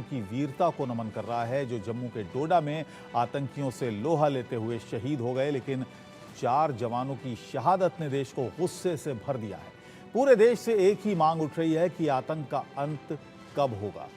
की वीरता को नमन कर रहा है, जो जम्मू के डोडा में आतंकियों से लोहा लेते हुए शहीद हो गए। लेकिन 4 जवानों की शहादत ने देश को गुस्से से भर दिया है। पूरे देश से एक ही मांग उठ रही है कि आतंक का अंत कब होगा।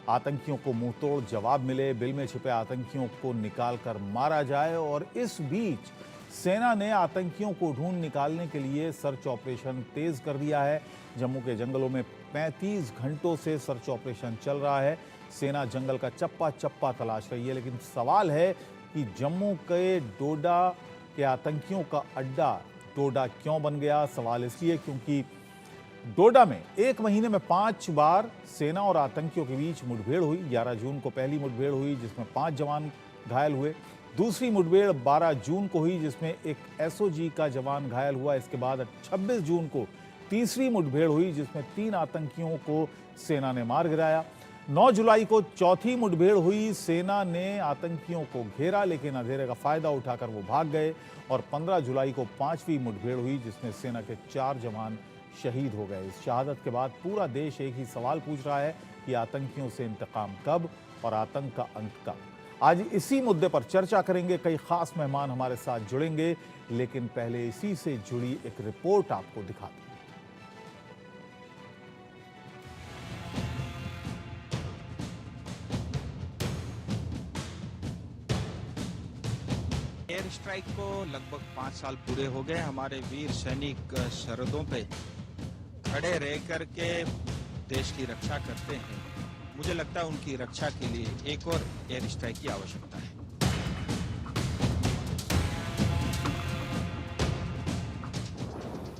आतंकियों को मुंहतोड़ जवाब मिले, बिल में छिपे आतंकियों को निकालकर मारा जाए। और इस बीच सेना ने आतंकियों को ढूंढ निकालने के लिए सर्च ऑपरेशन तेज कर दिया है। जम्मू के जंगलों में 35 घंटों से सर्च ऑपरेशन चल रहा है। सेना जंगल का चप्पा चप्पा तलाश रही है। लेकिन सवाल है कि जम्मू के डोडा के आतंकियों का अड्डा डोडा क्यों बन गया। सवाल इसलिए क्योंकि डोडा में एक महीने में 5 बार सेना और आतंकियों के बीच मुठभेड़ हुई। 11 जून को पहली मुठभेड़ हुई जिसमें 5 जवान घायल हुए। दूसरी मुठभेड़ 12 जून को हुई जिसमें एक एसओजी का जवान घायल हुआ। इसके बाद 26 जून को तीसरी मुठभेड़ हुई जिसमें 3 आतंकियों को सेना ने मार गिराया। 9 जुलाई को चौथी मुठभेड़ हुई। सेना ने आतंकियों को घेरा लेकिन अंधेरे का फायदा उठाकर वो भाग गए। और 15 जुलाई को 5वीं मुठभेड़ हुई जिसमें सेना के 4 जवान शहीद हो गए। इस शहादत के बाद पूरा देश एक ही सवाल पूछ रहा है कि आतंकियों से इंतकाम कब और आतंक का अंत कब। आज इसी मुद्दे पर चर्चा करेंगे। कई खास मेहमान हमारे साथ जुड़ेंगे, लेकिन पहले इसी से जुड़ी एक रिपोर्ट आपको दिखाते हैं। एयर स्ट्राइक को लगभग 5 साल पूरे हो गए। हमारे वीर सैनिक सरहदों पे खड़े रह करके देश की रक्षा करते हैं। मुझे लगता है उनकी रक्षा के लिए एक और एयर स्ट्राइक की आवश्यकता है।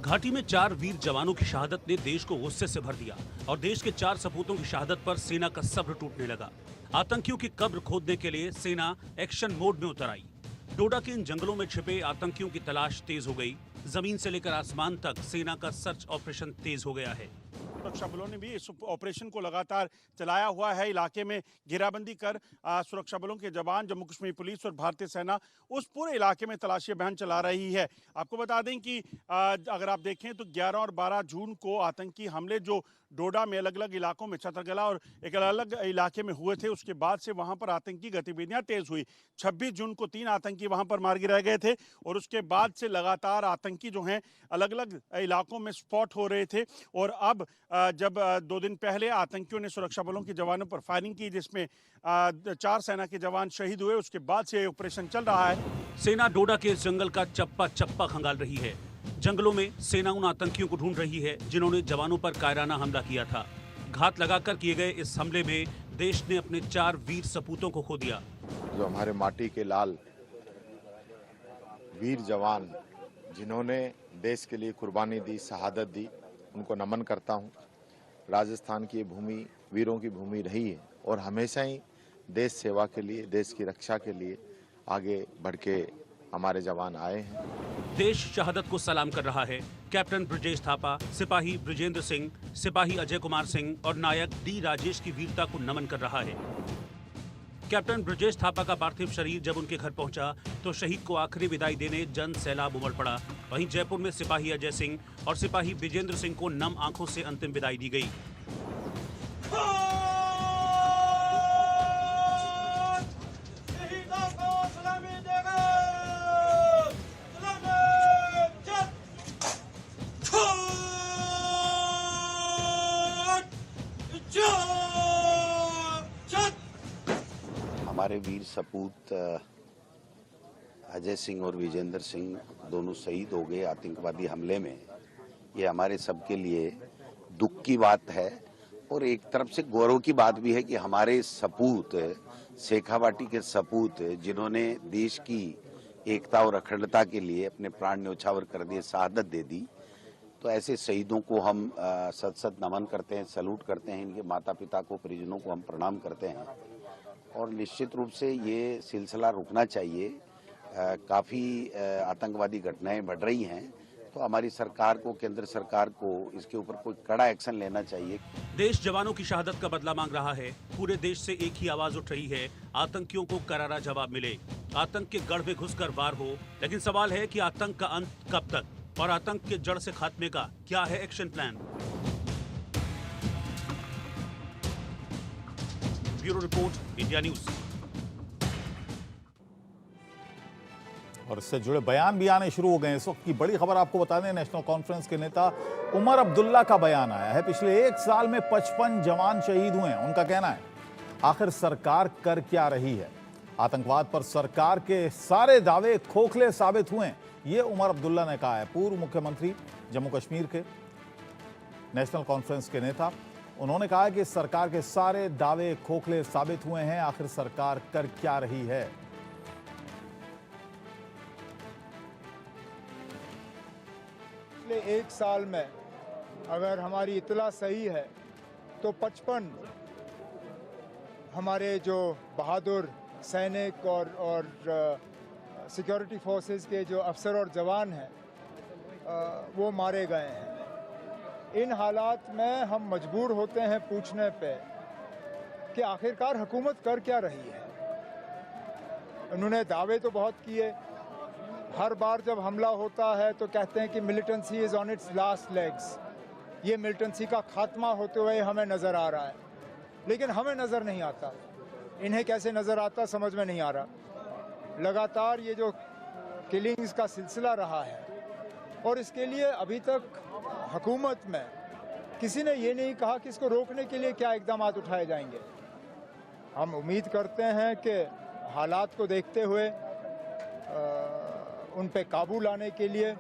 घाटी में 4 वीर जवानों की शहादत ने देश को गुस्से से भर दिया और देश के 4 सपूतों की शहादत पर सेना का सब्र टूटने लगा। आतंकियों की कब्र खोदने के लिए सेना एक्शन मोड में उतर आई। डोडा के इन जंगलों में छिपे आतंकियों की तलाश तेज हो गई। जमीन से लेकर आसमान तक सेना का सर्च ऑपरेशन तेज हो गया है। सुरक्षा बलों ने भी इस ऑपरेशन को लगातार चलाया हुआ है। इलाके में घेराबंदी कर सुरक्षा बलों के जवान, जम्मू कश्मीर पुलिस और भारतीय सेना उस पूरे इलाके में तलाशी अभियान चला रही है। आपको बता दें कि अगर आप देखें तो 11 और 12 जून को आतंकी हमले जो डोडा में अलग अलग इलाकों में, छतरगला और एक अलग इलाके में हुए थे, उसके बाद से वहां पर आतंकी गतिविधियां तेज हुई। 26 जून को 3 आतंकी वहां पर मार गिराए गए थे और उसके बाद से लगातार आतंकी जो हैं अलग अलग इलाकों में स्पॉट हो रहे थे। और अब जब 2 दिन पहले आतंकियों ने सुरक्षा बलों के जवानों पर फायरिंग की जिसमें 4 सेना के जवान शहीद हुए, उसके बाद से ऑपरेशन चल रहा है। सेना डोडा के इस जंगल का चप्पा चप्पा खंगाल रही है। जंगलों में सेना उन आतंकियों को ढूंढ रही है जिन्होंने जवानों पर कायराना हमला किया था। घात लगाकर किए गए इस हमले में देश ने अपने 4 वीर सपूतों को खो दिया। जो हमारे माटी के लाल वीर जवान जिन्होंने देश के लिए कुर्बानी दी, शहादत दी, उनको नमन करता हूं। राजस्थान की भूमि वीरों की भूमि रही है और हमेशा ही देश सेवा के लिए, देश की रक्षा के लिए आगे बढ़ के हमारे जवान आए हैं। देश शहादत को सलाम कर रहा है। कैप्टन ब्रजेश थापा, सिपाही ब्रजेंद्र सिंह, सिपाही अजय कुमार सिंह और नायक डी राजेश की वीरता को नमन कर रहा है। कैप्टन ब्रजेश थापा का पार्थिव शरीर जब उनके घर पहुंचा तो शहीद को आखिरी विदाई देने जन सैलाब उमड़ पड़ा। वहीं जयपुर में सिपाही अजय सिंह और सिपाही ब्रजेंद्र सिंह को नम आंखों से अंतिम विदाई दी गई। हमारे वीर सपूत अजय सिंह और विजेंद्र सिंह दोनों शहीद हो गए आतंकवादी हमले में। ये हमारे सबके लिए दुख की बात है और एक तरफ से गौरव की बात भी है कि हमारे सपूत, शेखावाटी के सपूत जिन्होंने देश की एकता और अखंडता के लिए अपने प्राण न्यौछावर कर दिए, शहादत दे दी, तो ऐसे शहीदों को हम सत सत नमन करते हैं, सैल्यूट करते हैं। इनके माता पिता को, परिजनों को हम प्रणाम करते हैं और निश्चित रूप से ये सिलसिला रुकना चाहिए। काफ़ी आतंकवादी घटनाएं बढ़ रही हैं, तो हमारी सरकार को, केंद्र सरकार को इसके ऊपर कोई कड़ा एक्शन लेना चाहिए। देश जवानों की शहादत का बदला मांग रहा है। पूरे देश से एक ही आवाज उठ रही है, आतंकियों को करारा जवाब मिले। आतंक के गढ़ में घुसकर वार हो, लेकिन सवाल है कि आतंक का अंत कब तक और आतंक के जड़ से खात्मे का क्या है action plan. Bureau report, India news. और इससे जुड़े बयान भी आने शुरू हो गए हैं। इस वक्त की बड़ी खबर आपको बता दें, नेशनल कॉन्फ्रेंस के नेता उमर अब्दुल्ला का बयान आया है। पिछले 1 साल में 55 जवान शहीद हुए हैं। उनका कहना है, आखिर सरकार कर क्या रही है? आतंकवाद पर सरकार के सारे दावे खोखले साबित हुए हैं, ये उमर अब्दुल्ला ने कहा है। पूर्व मुख्यमंत्री जम्मू कश्मीर के, नेशनल कॉन्फ्रेंस के नेता, उन्होंने कहा कि सरकार के सारे दावे खोखले साबित हुए हैं। आखिर सरकार कर क्या रही है? पिछले 1 साल में अगर हमारी इतला सही है तो 55 हमारे जो बहादुर सैनिक और सिक्योरिटी फोर्सेस के जो अफसर और जवान हैं वो मारे गए हैं। इन हालात में हम मजबूर होते हैं पूछने पे कि आखिरकार हुकूमत कर क्या रही है। उन्होंने दावे तो बहुत किए, हर बार जब हमला होता है तो कहते हैं कि militancy is on it's last legs. ये मिलिटेंसी का खात्मा होते हुए हमें नज़र आ रहा है, लेकिन हमें नज़र नहीं आता। इन्हें कैसे नज़र आता समझ में नहीं आ रहा। लगातार ये जो किलिंग्स का सिलसिला रहा है और इसके लिए अभी तक हुकूमत में किसी ने ये नहीं कहा कि इसको रोकने के लिए क्या इकदाम उठाए जाएंगे। हम उम्मीद करते हैं कि हालात को देखते हुए उन पे काबू लाने के लिए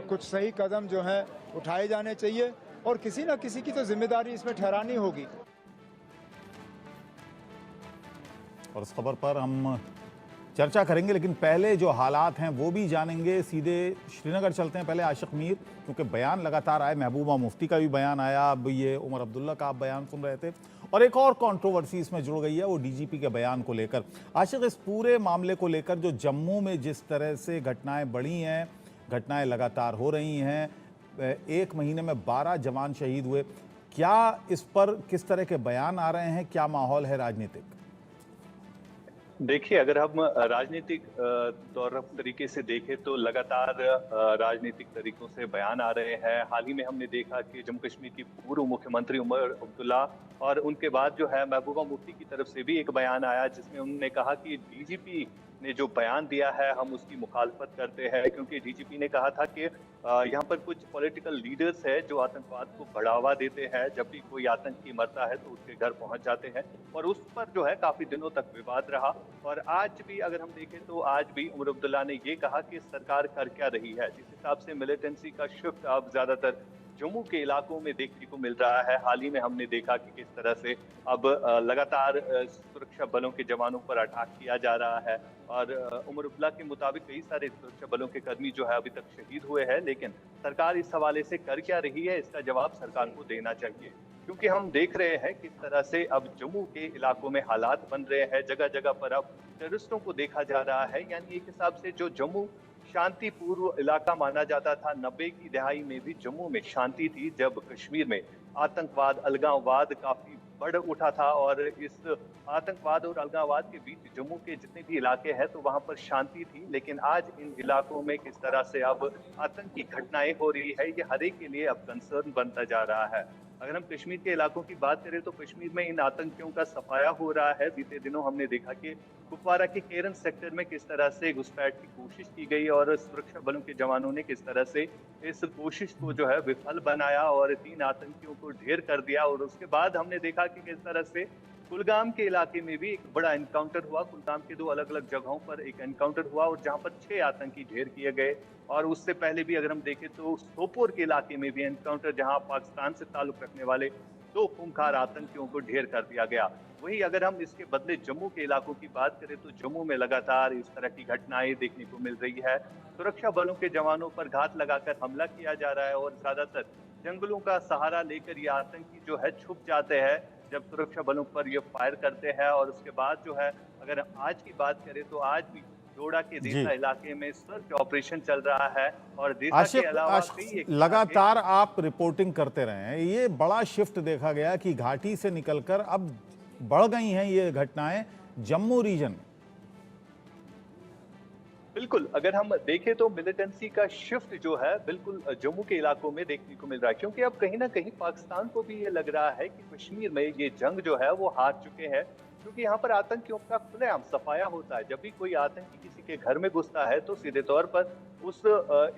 कुछ सही कदम जो हैं उठाए जाने चाहिए और किसी न किसी की तो जिम्मेदारी इसमें ठहरानी होगी। और इस खबर पर हम चर्चा करेंगे, लेकिन पहले जो हालात हैं वो भी जानेंगे। सीधे श्रीनगर चलते हैं। पहले आशिक मीर, क्योंकि बयान लगातार आए, महबूबा मुफ्ती का भी बयान आया, अब ये उमर अब्दुल्ला का आप बयान सुन रहे थे, और एक और कंट्रोवर्सी इसमें जुड़ गई है, वो डीजीपी के बयान को लेकर। आशिक, इस पूरे मामले को लेकर जो जम्मू में जिस तरह से घटनाएं बढ़ी हैं, घटनाएं लगातार हो रही हैं, 1 महीने में 12 जवान शहीद हुए, क्या इस पर किस तरह के बयान आ रहे हैं? क्या माहौल है राजनीतिक? देखिए, अगर हम राजनीतिक तौर तरीके से देखें तो लगातार राजनीतिक तरीकों से बयान आ रहे हैं। हाल ही में हमने देखा कि जम्मू कश्मीर की पूर्व मुख्यमंत्री उमर अब्दुल्ला और उनके बाद जो है महबूबा मुफ्ती की तरफ से भी एक बयान आया, जिसमें उन्होंने कहा कि डीजीपी ने जो बयान दिया है हम उसकी मुखालफत करते हैं, क्योंकि डीजीपी ने कहा था कि यहाँ पर कुछ पॉलिटिकल लीडर्स है जो आतंकवाद को बढ़ावा देते हैं। जब भी कोई आतंकी मरता है तो उसके घर पहुंच जाते हैं, और उस पर जो है काफी दिनों तक विवाद रहा। और आज भी अगर हम देखें तो आज भी उमर अब्दुल्ला ने ये कहा कि सरकार कर क्या रही है। जिस हिसाब से मिलिटेंसी का शिफ्ट अब ज्यादातर जम्मू के इलाकों में देखने को मिल रहा है। हाल ही में हमने देखा कि किस तरह से अब लगातार सुरक्षा बलों के जवानों पर अटैक किया जा रहा है, और उमर अब्दुल्ला के मुताबिक कई सारे सुरक्षा बलों के कर्मी जो है अभी तक शहीद हुए हैं। लेकिन सरकार इस हवाले से कर क्या रही है, इसका जवाब सरकार को देना चाहिए, क्योंकि हम देख रहे हैं किस तरह से अब जम्मू के इलाकों में हालात बन रहे हैं। जगह जगह पर अब टेररिस्टों को देखा जा रहा है। यानी एक हिसाब से जो जम्मू शांतिपूर्व इलाका माना जाता था, 90 की दहाई में भी जम्मू में शांति थी, जब कश्मीर में आतंकवाद, अलगाववाद काफी बढ़ उठा था, और इस आतंकवाद और अलगाववाद के बीच जम्मू के जितने भी इलाके हैं तो वहां पर शांति थी। लेकिन आज इन इलाकों में किस तरह से अब आतंकी घटनाएं हो रही है, ये हर एक के लिए अब कंसर्न बनता जा रहा है। अगर हम कश्मीर के इलाकों की बात करें तो कश्मीर में इन आतंकियों का सफाया हो रहा है। बीते दिनों हमने देखा कि कुपवारा के केरन सेक्टर में किस तरह से घुसपैठ की कोशिश की गई, और सुरक्षा बलों के जवानों ने किस तरह से इस कोशिश को जो है विफल बनाया और 3 आतंकियों को ढेर कर दिया। और उसके बाद हमने देखा कि किस तरह से कुलगाम के इलाके में भी एक बड़ा एनकाउंटर हुआ। कुलगाम के 2 अलग अलग जगहों पर एक एनकाउंटर हुआ, और जहां पर 6 आतंकी ढेर किए गए। और उससे पहले भी अगर हम देखें तो सोपोर के इलाके में भी एनकाउंटर, जहां पाकिस्तान से ताल्लुक रखने वाले 2 खूंखार आतंकियों को ढेर कर दिया गया। वहीं अगर हम इसके बदले जम्मू के इलाकों की बात करें तो जम्मू में लगातार इस तरह की घटनाएं देखने को मिल रही है। सुरक्षा बलों के जवानों पर घात लगाकर हमला किया जा रहा है, और ज्यादातर जंगलों का सहारा लेकर ये आतंकी जो है छुप जाते हैं जब सुरक्षा बलों पर ये फायर करते हैं। और उसके बाद जो है अगर आज की बात करें तो आज भी डोडा के देसा इलाके में सर्च ऑपरेशन चल रहा है, और देसा के अलावा लगातार आप रिपोर्टिंग करते रहे हैं, ये बड़ा शिफ्ट देखा गया कि घाटी से निकलकर अब बढ़ गई हैं ये घटनाएं जम्मू रीजन में। बिल्कुल, अगर हम देखें तो मिलिटेंसी का शिफ्ट जो है बिल्कुल जम्मू के इलाकों में देखने को मिल रहा है, क्योंकि अब कहीं न कहीं पाकिस्तान को भी ये लग रहा है कि कश्मीर में ये जंग जो है वो हार चुके हैं, क्योंकि यहाँ पर आतंकियों का खुलेआम सफाया होता है। जब भी कोई आतंकी किसी के घर में घुसता है तो सीधे तौर पर उस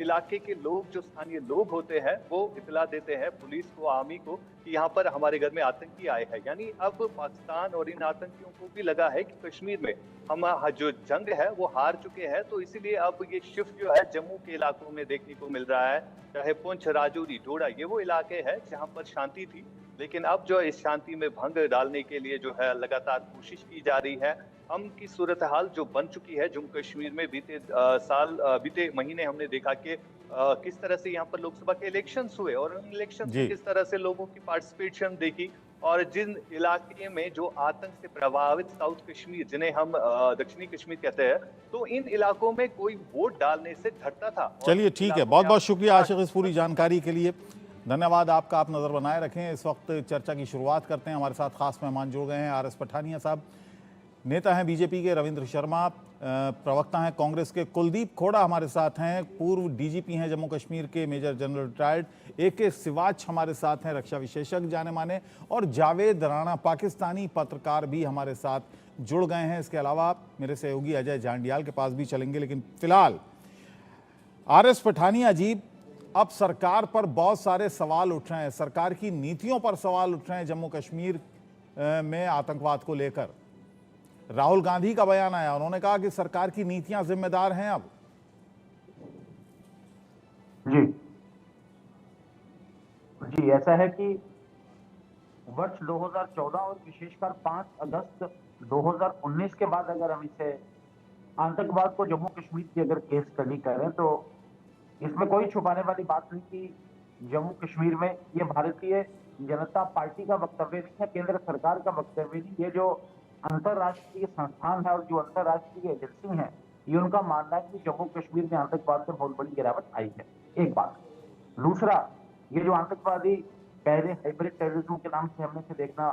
इलाके के लोग, जो स्थानीय लोग होते हैं, वो इत्तला देते हैं पुलिस को, आर्मी को कि यहाँ पर हमारे घर में आतंकी आए हैं। यानी अब पाकिस्तान और इन आतंकियों को भी लगा है कि कश्मीर में हम जो जंग है वो हार चुके हैं, तो इसीलिए अब ये शिफ्ट जो है जम्मू के इलाकों में देखने को मिल रहा है। चाहे पुंछ, राजौरी, डोडा, ये वो इलाके हैं जहां पर शांति थी, लेकिन अब जो इस शांति में भंग डालने के लिए जो है लगातार कोशिश की जा रही है। हम की सूरत हाल जो बन चुकी है जम्मू कश्मीर में, बीते महीने हमने देखा कि किस तरह से यहाँ पर लोकसभा के इलेक्शंस हुए और उन इलेक्शन में किस तरह से लोगों की पार्टिसिपेशन देखी, और जिन इलाके में जो आतंक से प्रभावित साउथ कश्मीर, जिन्हें हम दक्षिणी कश्मीर कहते हैं, तो इन इलाकों में कोई वोट डालने से डरता था। चलिए ठीक है, बहुत बहुत शुक्रिया आशिक इस पूरी जानकारी के लिए, धन्यवाद आपका। आप नज़र बनाए रखें। इस वक्त चर्चा की शुरुआत करते हैं। हमारे साथ खास मेहमान जुड़ गए हैं RS पठानिया साहब, नेता हैं बीजेपी के, रविंद्र शर्मा प्रवक्ता हैं कांग्रेस के, कुलदीप खोड़ा हमारे साथ हैं, पूर्व DGP हैं जम्मू कश्मीर के, major general retired, AK Siwach हमारे साथ हैं, रक्षा विशेषज्ञ जाने माने, और जावेद राणा पाकिस्तानी पत्रकार भी हमारे साथ जुड़ गए हैं। इसके अलावा मेरे सहयोगी अजय जांडियाल के पास भी चलेंगे, लेकिन फिलहाल RS पठानिया जी, अब सरकार पर बहुत सारे सवाल उठ रहे हैं, सरकार की नीतियों पर सवाल उठ रहे हैं जम्मू कश्मीर में आतंकवाद को लेकर। राहुल गांधी का बयान आया, उन्होंने कहा कि सरकार की नीतियां जिम्मेदार हैं। अब जी ऐसा है कि वर्ष 2014 और विशेषकर 5 अगस्त 2019 के बाद अगर हम इसे आतंकवाद को जम्मू कश्मीर की अगर केस स्टडी करें तो इसमें कोई छुपाने वाली बात नहीं कि जम्मू कश्मीर में ये भारतीय जनता पार्टी का वक्तव्य नहीं है, केंद्र सरकार का वक्तव्य नहीं, ये जो अंतरराष्ट्रीय संस्थान है और जो अंतरराष्ट्रीय एजेंसी है, ये उनका मानना है कि जम्मू कश्मीर में आतंकवाद में बहुत बड़ी गिरावट आई है। एक बात। दूसरा, ये जो आतंकवादी पहले हाइब्रिड टेररिज्म के नाम से हमने से देखना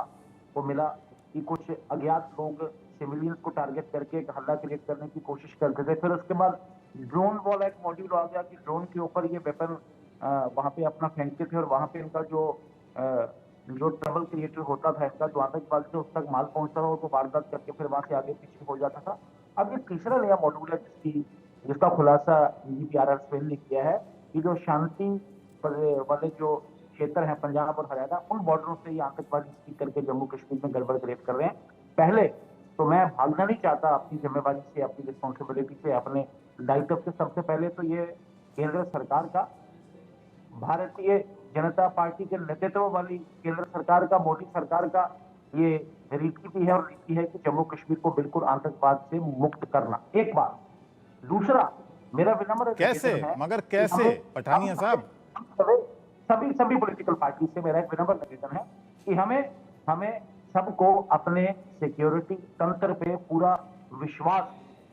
को मिला कि कुछ अज्ञात लोग सिविलियंस को टारगेट करके एक हल्ला क्रिएट करने की कोशिश करते थे। फिर उसके बाद ड्रोन वाला एक मॉड्यूल आ गया कि ड्रोन के ऊपर ये वेपन वहां पे अपना फेंकते थे और वहां पे इनका जो ट्रबल क्रिएटर होता था, इनका जो आतंकवाद से उस तक माल पहुंचता था, वो वारदात करके फिर वहां से आगे पीछे हो जाता था। अब ये तीसरा नया मॉड्यूल है जिसका खुलासा DGP RR सिंह ने किया है कि जो शांति वाले जो क्षेत्र है पंजाब और हरियाणा, उन बॉर्डरों से ये आतंकवादी स्टिक करके जम्मू कश्मीर में गड़बड़ क्रिएट कर रहे हैं। पहले तो मैं भागना नहीं चाहता अपनी जिम्मेवारी से, अपनी रिस्पॉन्सिबिलिटी से, अपने दायित्व से। सबसे पहले तो ये केंद्र सरकार का, भारतीय जनता पार्टी के नेतृत्व वाली केंद्र सरकार का, मोदी सरकार का ये रीति भी है और नीति है कि जम्मू कश्मीर को बिल्कुल आतंकवाद से मुक्त करना। एक बात। दूसरा, मेरा विनम्र कैसे, मगर कैसे पठानिया साहब? सभी पॉलिटिकल पार्टी से मेरा एक विनम्र निवेदन है कि हमें सबको अपने सिक्योरिटी तंत्र पे पूरा विश्वास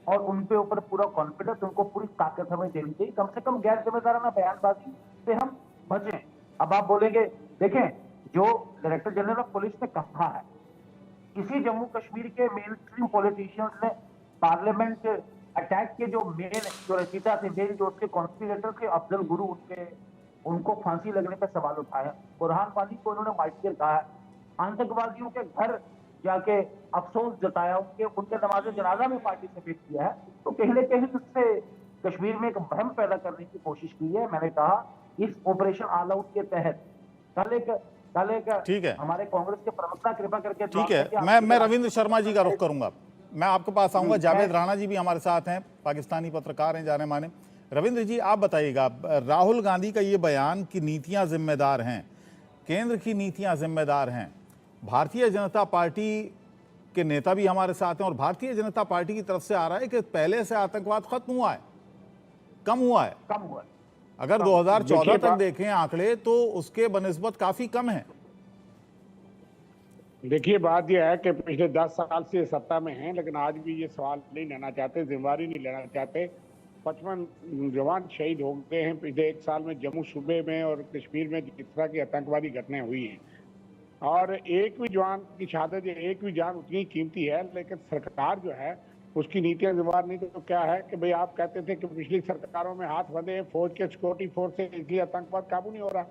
और उनके ऊपर पूरा कॉन्फिडेंस, उनको पूरी ताकत हमें देनी चाहिए। कम से कम गैर जिम्मेदाराना बयानबाजी से हम बचें। अब आप बोलेंगे, देखें जो डायरेक्टर जनरल ऑफ पुलिस ने कहा है, किसी जम्मू कश्मीर के मेन स्ट्रीम पॉलिटिशियंस ने पार्लियामेंट अटैक के जो मेन जो रचयिता थे, मेन जो उसके कॉन्स्पिरेटर थे अफजल गुरु, उनको फांसी लगने पर सवाल उठाया। बुरहान वानी को उन्होंने मार्टियर कहा है, आतंकवादियों के घर जाके अफसोस जताया, उनके नमाज जनाजा में पार्टिसिपेट किया है। तो कहीं न कहीं उससे कश्मीर में एक भ्रम पैदा करने की कोशिश की है। मैंने कहा इस ऑपरेशन ऑल आउट के तहत कल एक ठीक है, हमारे कांग्रेस के प्रवक्ता कृपा करके, ठीक है, मैं रविंद्र शर्मा जी का रुख करूंगा, मैं आपके पास आऊंगा। जावेद राणा जी भी हमारे साथ हैं, पाकिस्तानी पत्रकार हैं जाने माने। रविंद्र जी आप बताइएगा, राहुल गांधी का ये बयान कि नीतियां जिम्मेदार हैं, केंद्र की नीतियां जिम्मेदार हैं, भारतीय जनता पार्टी के नेता भी हमारे साथ हैं और भारतीय जनता पार्टी की तरफ से आ रहा है कि पहले से आतंकवाद खत्म हुआ है, कम हुआ है। अगर 2014 तक देखें आंकड़े तो उसके बनिस्बत काफी कम है। देखिए बात यह है कि पिछले 10 साल से सत्ता में हैं, लेकिन आज भी ये सवाल नहीं लेना चाहते, जिम्मेवारी नहीं लेना चाहते। 55 जवान शहीद हो गए हैं पिछले 1 साल में जम्मू सूबे में और कश्मीर में जिस तरह की आतंकवादी घटनाएं हुई हैं, और एक भी जवान की शहादत या एक भी जान उतनी कीमती है। लेकिन सरकार जो है उसकी नीतियां जुबान नहीं तो क्या है कि भाई आप कहते थे कि पिछली सरकारों में हाथ बंधे हैं फौज के सिक्योरिटी फोर्स से, इसलिए आतंकवाद काबू नहीं हो रहा।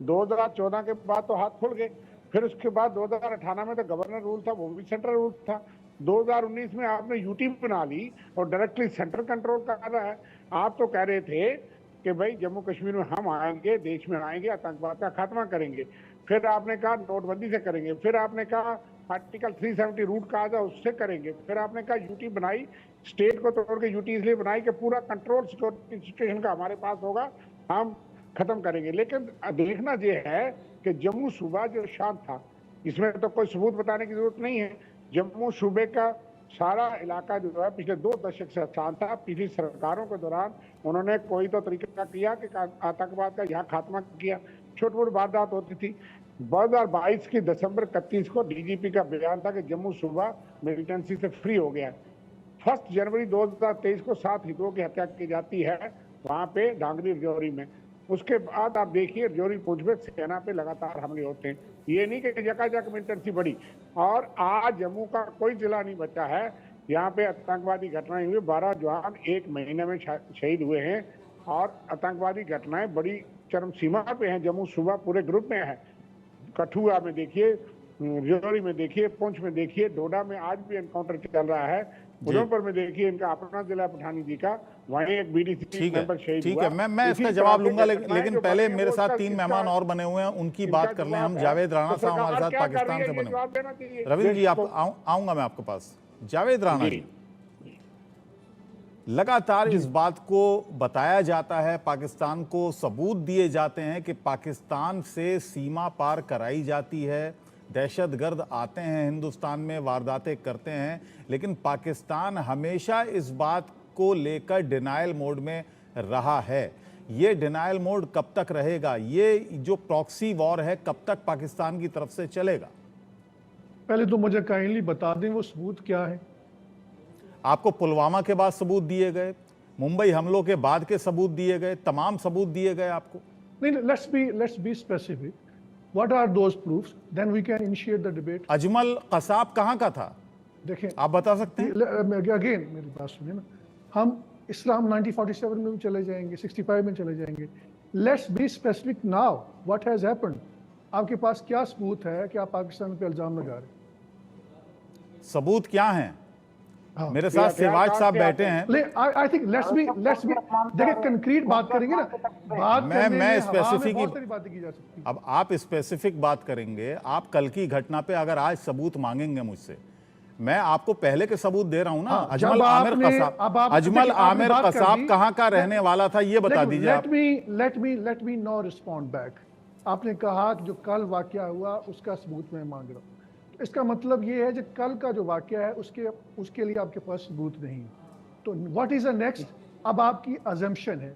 2014 के बाद तो हाथ खुल गए, फिर उसके बाद 2018 में तो गवर्नर रूल था, वो भी सेंट्रल रूल था। 2019 में आपने यूटी बना ली और डायरेक्टली सेंट्रल कंट्रोल कर रहा है। आप तो कह रहे थे कि भाई जम्मू कश्मीर में हम आएंगे, देश में आएंगे, आतंकवाद का खात्मा करेंगे। फिर आपने कहा नोटबंदी से करेंगे, फिर आपने कहा आर्टिकल 370 रूट कहा था उससे करेंगे, फिर आपने कहा यूटी बनाई, स्टेट को तोड़ के यूटी इसलिए बनाई कि पूरा कंट्रोल सिक्योरिटी सिचुएशन का हमारे पास होगा, हम खत्म करेंगे। लेकिन देखना ये है कि जम्मू सूबा जो शांत था, इसमें तो कोई सबूत बताने की जरूरत नहीं है। जम्मू सूबे का सारा इलाका जो है पिछले 2 दशक से शांत था। पिछली सरकारों के दौरान उन्होंने कोई तो तरीका किया कि आतंकवाद का यहाँ खात्मा किया, छोटी मोटी वारदात होती थी। 2022 की दिसंबर 31 को डीजीपी का बयान था कि जम्मू सूबा मिलिटेंसी से फ्री हो गया है। 1 जनवरी 2023 को 7 हिंदुओं की हत्या की जाती है वहां पे डांगरी रजौरी में। उसके बाद आप देखिए रजौरी पुंछ में सेना पे लगातार हमले होते हैं। ये नहीं कि जगह मिलिटेंसी बढ़ी, और आज जम्मू का कोई जिला नहीं बचा है यहाँ पे आतंकवादी घटनाएं हुई। 12 जवान 1 महीने में शहीद हुए हैं, और आतंकवादी घटनाएं बड़ी चरम सीमा पे हैं। जम्मू सूबा पूरे ग्रुप में है। कठुआ में देखिए, रजौरी में देखिए, पुंछ में देखिए, डोडा में आज भी एनकाउंटर चल रहा है। उधमपुर में देखिए इनका अपना जिला पठानी जी का, वहीं एक बीडीसी मेंबर शहीद हुआ। ठीक है, मैं इसका जवाब लूंगा, लेकिन पहले मेरे साथ 3 मेहमान और बने हुए हैं, उनकी बात कर लें हम। जावेद राणा साहब हमारे साथ पाकिस्तान से बने हुए। रविंद्र जी आप आऊंगा मैं आपके पास। जावेद राणा जी, लगातार इस बात को बताया जाता है, पाकिस्तान को सबूत दिए जाते हैं कि पाकिस्तान से सीमा पार कराई जाती है, दहशतगर्द आते हैं हिंदुस्तान में, वारदातें करते हैं, लेकिन पाकिस्तान हमेशा इस बात को लेकर डिनायल मोड में रहा है। ये डिनायल मोड कब तक रहेगा? ये जो प्रॉक्सी वॉर है कब तक पाकिस्तान की तरफ से चलेगा? पहले तो मुझे काइंडली बता दें वो सबूत क्या है। आपको पुलवामा के बाद सबूत दिए गए, मुंबई हमलों के बाद के सबूत दिए गए, तमाम सबूत दिए गए आपको। नहीं, let's be specific. What are those proofs? Then we can initiate the debate. Ajmal Kasab कहाँ का था? देखें, आप बता सकते हैं? अगेन मेरी बात सुनिए ना, हम इस्लाम 1947 में भी चले जाएंगे, 65 में चले जाएंगे। Let's be specific now, what has happened. आपके पास क्या सबूत है कि आप पाकिस्तान पे इल्जाम लगा रहे हैं? सबूत क्या हैं? मेरे साथ सिवाज साहब बैठे हैं। आई थिंक लेट्स बी देखिए कंक्रीट बात करेंगे ना, बात मैं स्पेसिफिक बहुत सारी बातें की जा सकती है। अब आप स्पेसिफिक बात करेंगे, आप कल की घटना पे अगर आज सबूत मांगेंगे मुझसे, मैं आपको पहले के सबूत दे रहा हूं ना। अजमल आमिर कसाब कहाँ का रहने वाला था ये बता दीजिए। Let me know respond back. आपने कहा कि जो कल वाकया हुआ उसका सबूत मैं मांग रहा हूँ, इसका मतलब ये है कि कल का जो वाकया है उसके लिए आपके पास सबूत नहीं। तो व्हाट इज द नेक्स्ट? अब आपकी अजम्पशन है,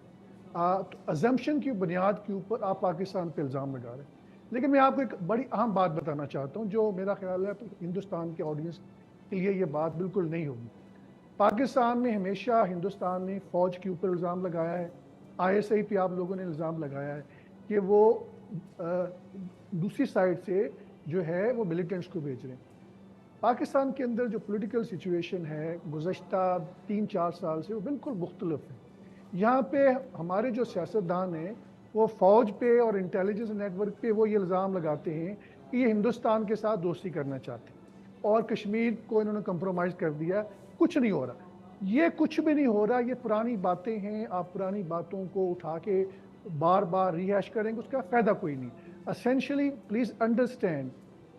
तो अजम्पशन की बुनियाद के ऊपर आप पाकिस्तान पे इल्ज़ाम लगा रहे हैं। लेकिन मैं आपको एक बड़ी अहम बात बताना चाहता हूँ, जो मेरा ख्याल है हिंदुस्तान के ऑडियंस के लिए ये बात बिल्कुल नहीं होगी। पाकिस्तान में हमेशा हिंदुस्तान ने फ़ौज के ऊपर इल्ज़ाम लगाया है, ISI पे आप लोगों ने इल्ज़ाम लगाया है कि वो दूसरी साइड से जो है वो मिलिटेंट्स को भेज रहे हैं। पाकिस्तान के अंदर जो पॉलिटिकल सिचुएशन है गुज़श्ता 3-4 साल से वो बिल्कुल मुख्तलिफ है। यहाँ पे हमारे जो सियासतदान हैं वो फ़ौज पे और इंटेलिजेंस नेटवर्क पे वो ये इल्ज़ाम लगाते हैं कि ये हिंदुस्तान के साथ दोस्ती करना चाहते हैं और कश्मीर को इन्होंने कंप्रोमाइज़ कर दिया। कुछ नहीं हो रहा, ये कुछ भी नहीं हो रहा, ये पुरानी बातें हैं। आप पुरानी बातों को उठा के बार बार रिहैश करेंगे, उसका फ़ायदा कोई नहीं। एसेंशियली प्लीज़ अंडरस्टैंड,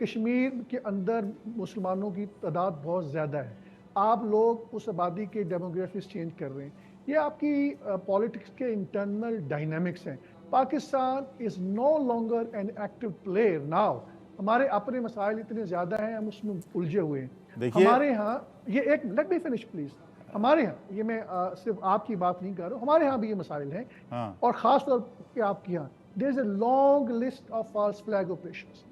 कश्मीर के अंदर मुसलमानों की तादाद बहुत ज़्यादा है। आप लोग उस आबादी के डेमोग्राफिक्स चेंज कर रहे हैं, ये आपकी पॉलिटिक्स के इंटरनल डायनामिक्स हैं। Pakistan is no longer an active player now. हमारे अपने मसाइल इतने ज़्यादा हैं, हम उसमें उलझे हुए हैं। हमारे यहाँ ये एक, लेट मी फिनिश प्लीज़, हमारे यहाँ ये मैं सिर्फ आपकी बात नहीं कर रहा हूँ, हमारे यहाँ भी ये मसाइल हैं। और ख़ास तौर पर आपके यहाँ there is a long list of false flag operations,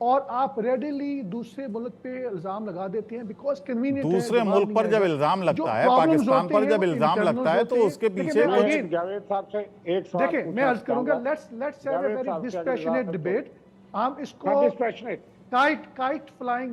और आप रेडिली दूसरे मुल्क पे इल्ज़ाम लगा देते हैं बिकॉज कन्वीनियंट। दूसरे मुल्क पर जब इल्ज़ाम लगता है, पाकिस्तान पर जब इल्ज़ाम लगता है, तो उसके पीछे जावेद साहब से एक सवाल देखिए, मैं अर्ज करूंगा, let's have a very dispassionate debate. हम इसको काइट फ्लाइंग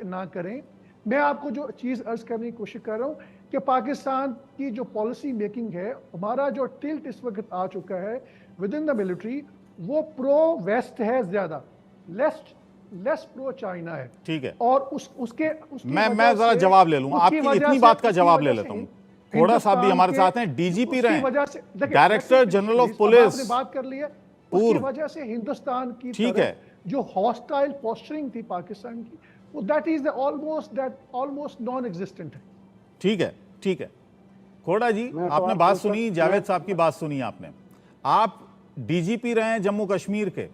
ना करें। मैं आपको जो चीज़ अर्ज करने की कोशिश कर रहा हूँ कि पाकिस्तान की जो पॉलिसी मेकिंग है, हमारा जो टिल्ट इस वक्त आ चुका है विद इन द मिलिट्री, वो प्रो वेस्ट है ज़्यादा, लेस प्रो चाइना है। ठीक है, और उसके मैं जरा जवाब ले लूं, आपकी इतनी बात का जवाब ले लेता हूं। खोड़ा साहब भी हमारे साथ हैं, डीजीपी रहे, डायरेक्टर जनरल ऑफ पुलिस, बात कर ली है, उसकी वजह से हिंदुस्तान की ठीक है जो हॉस्टाइल पोस्चरिंग थी पाकिस्तान की, वो that is almost non existent है। ठीक है, ठीक है। खोड़ा जी, आपने बात सुनी, जावेद साहब की बात सुनी आपने। आप डीजीपी रहे हैं जम्मू कश्मीर के,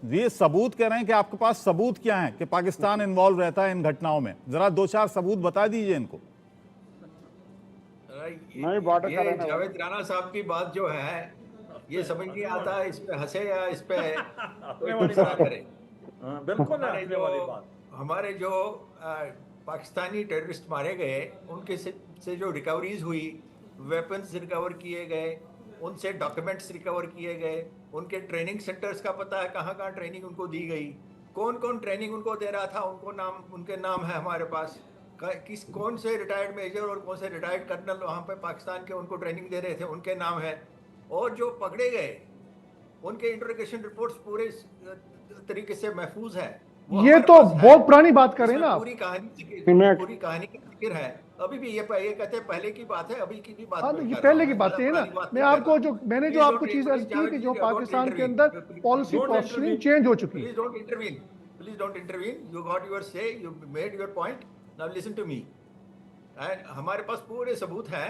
ये सबूत कह रहे हैं कि आपके पास सबूत क्या है कि पाकिस्तान इन्वॉल्व रहता है इन घटनाओं में? जरा 2-4 सबूत बता दीजिए इनको। ये जावेद राणा साहब की बात जो है, ये समझ नहीं आता इस पे हंसे या इस पे करे। बिल्कुल हमारे जो पाकिस्तानी टेररिस्ट मारे गए, उनके से जो रिकवरीज हुई, वेपन्स रिकवर किए गए, उनसे डॉक्यूमेंट्स रिकवर किए गए, उनके ट्रेनिंग सेंटर्स का पता है कहाँ कहाँ ट्रेनिंग उनको दी गई, कौन कौन ट्रेनिंग उनको दे रहा था, उनके नाम है हमारे पास, कौन से रिटायर्ड मेजर और कौन से रिटायर्ड कर्नल वहाँ पे पाकिस्तान के उनको ट्रेनिंग दे रहे थे, उनके नाम है। और जो पकड़े गए उनके इंटरोगेशन रिपोर्ट्स पूरे तरीके से महफूज है। ये तो बहुत पुरानी बात कर रहे हैं ना, पूरी कहानी का जिक्र है। अभी भी ये कहते हैं पहले की बात है, अभी की भी बात ये पहले की बातें है ना। मैं आपको मैंने आपको चीज अर्ज की कि जो पाकिस्तान के अंदर पॉलिसी पोस्चरिंग चेंज हो चुकी है। Please don't intervene, you got your say, you made your point, now listen to me. And हमारे पास पूरे सबूत हैं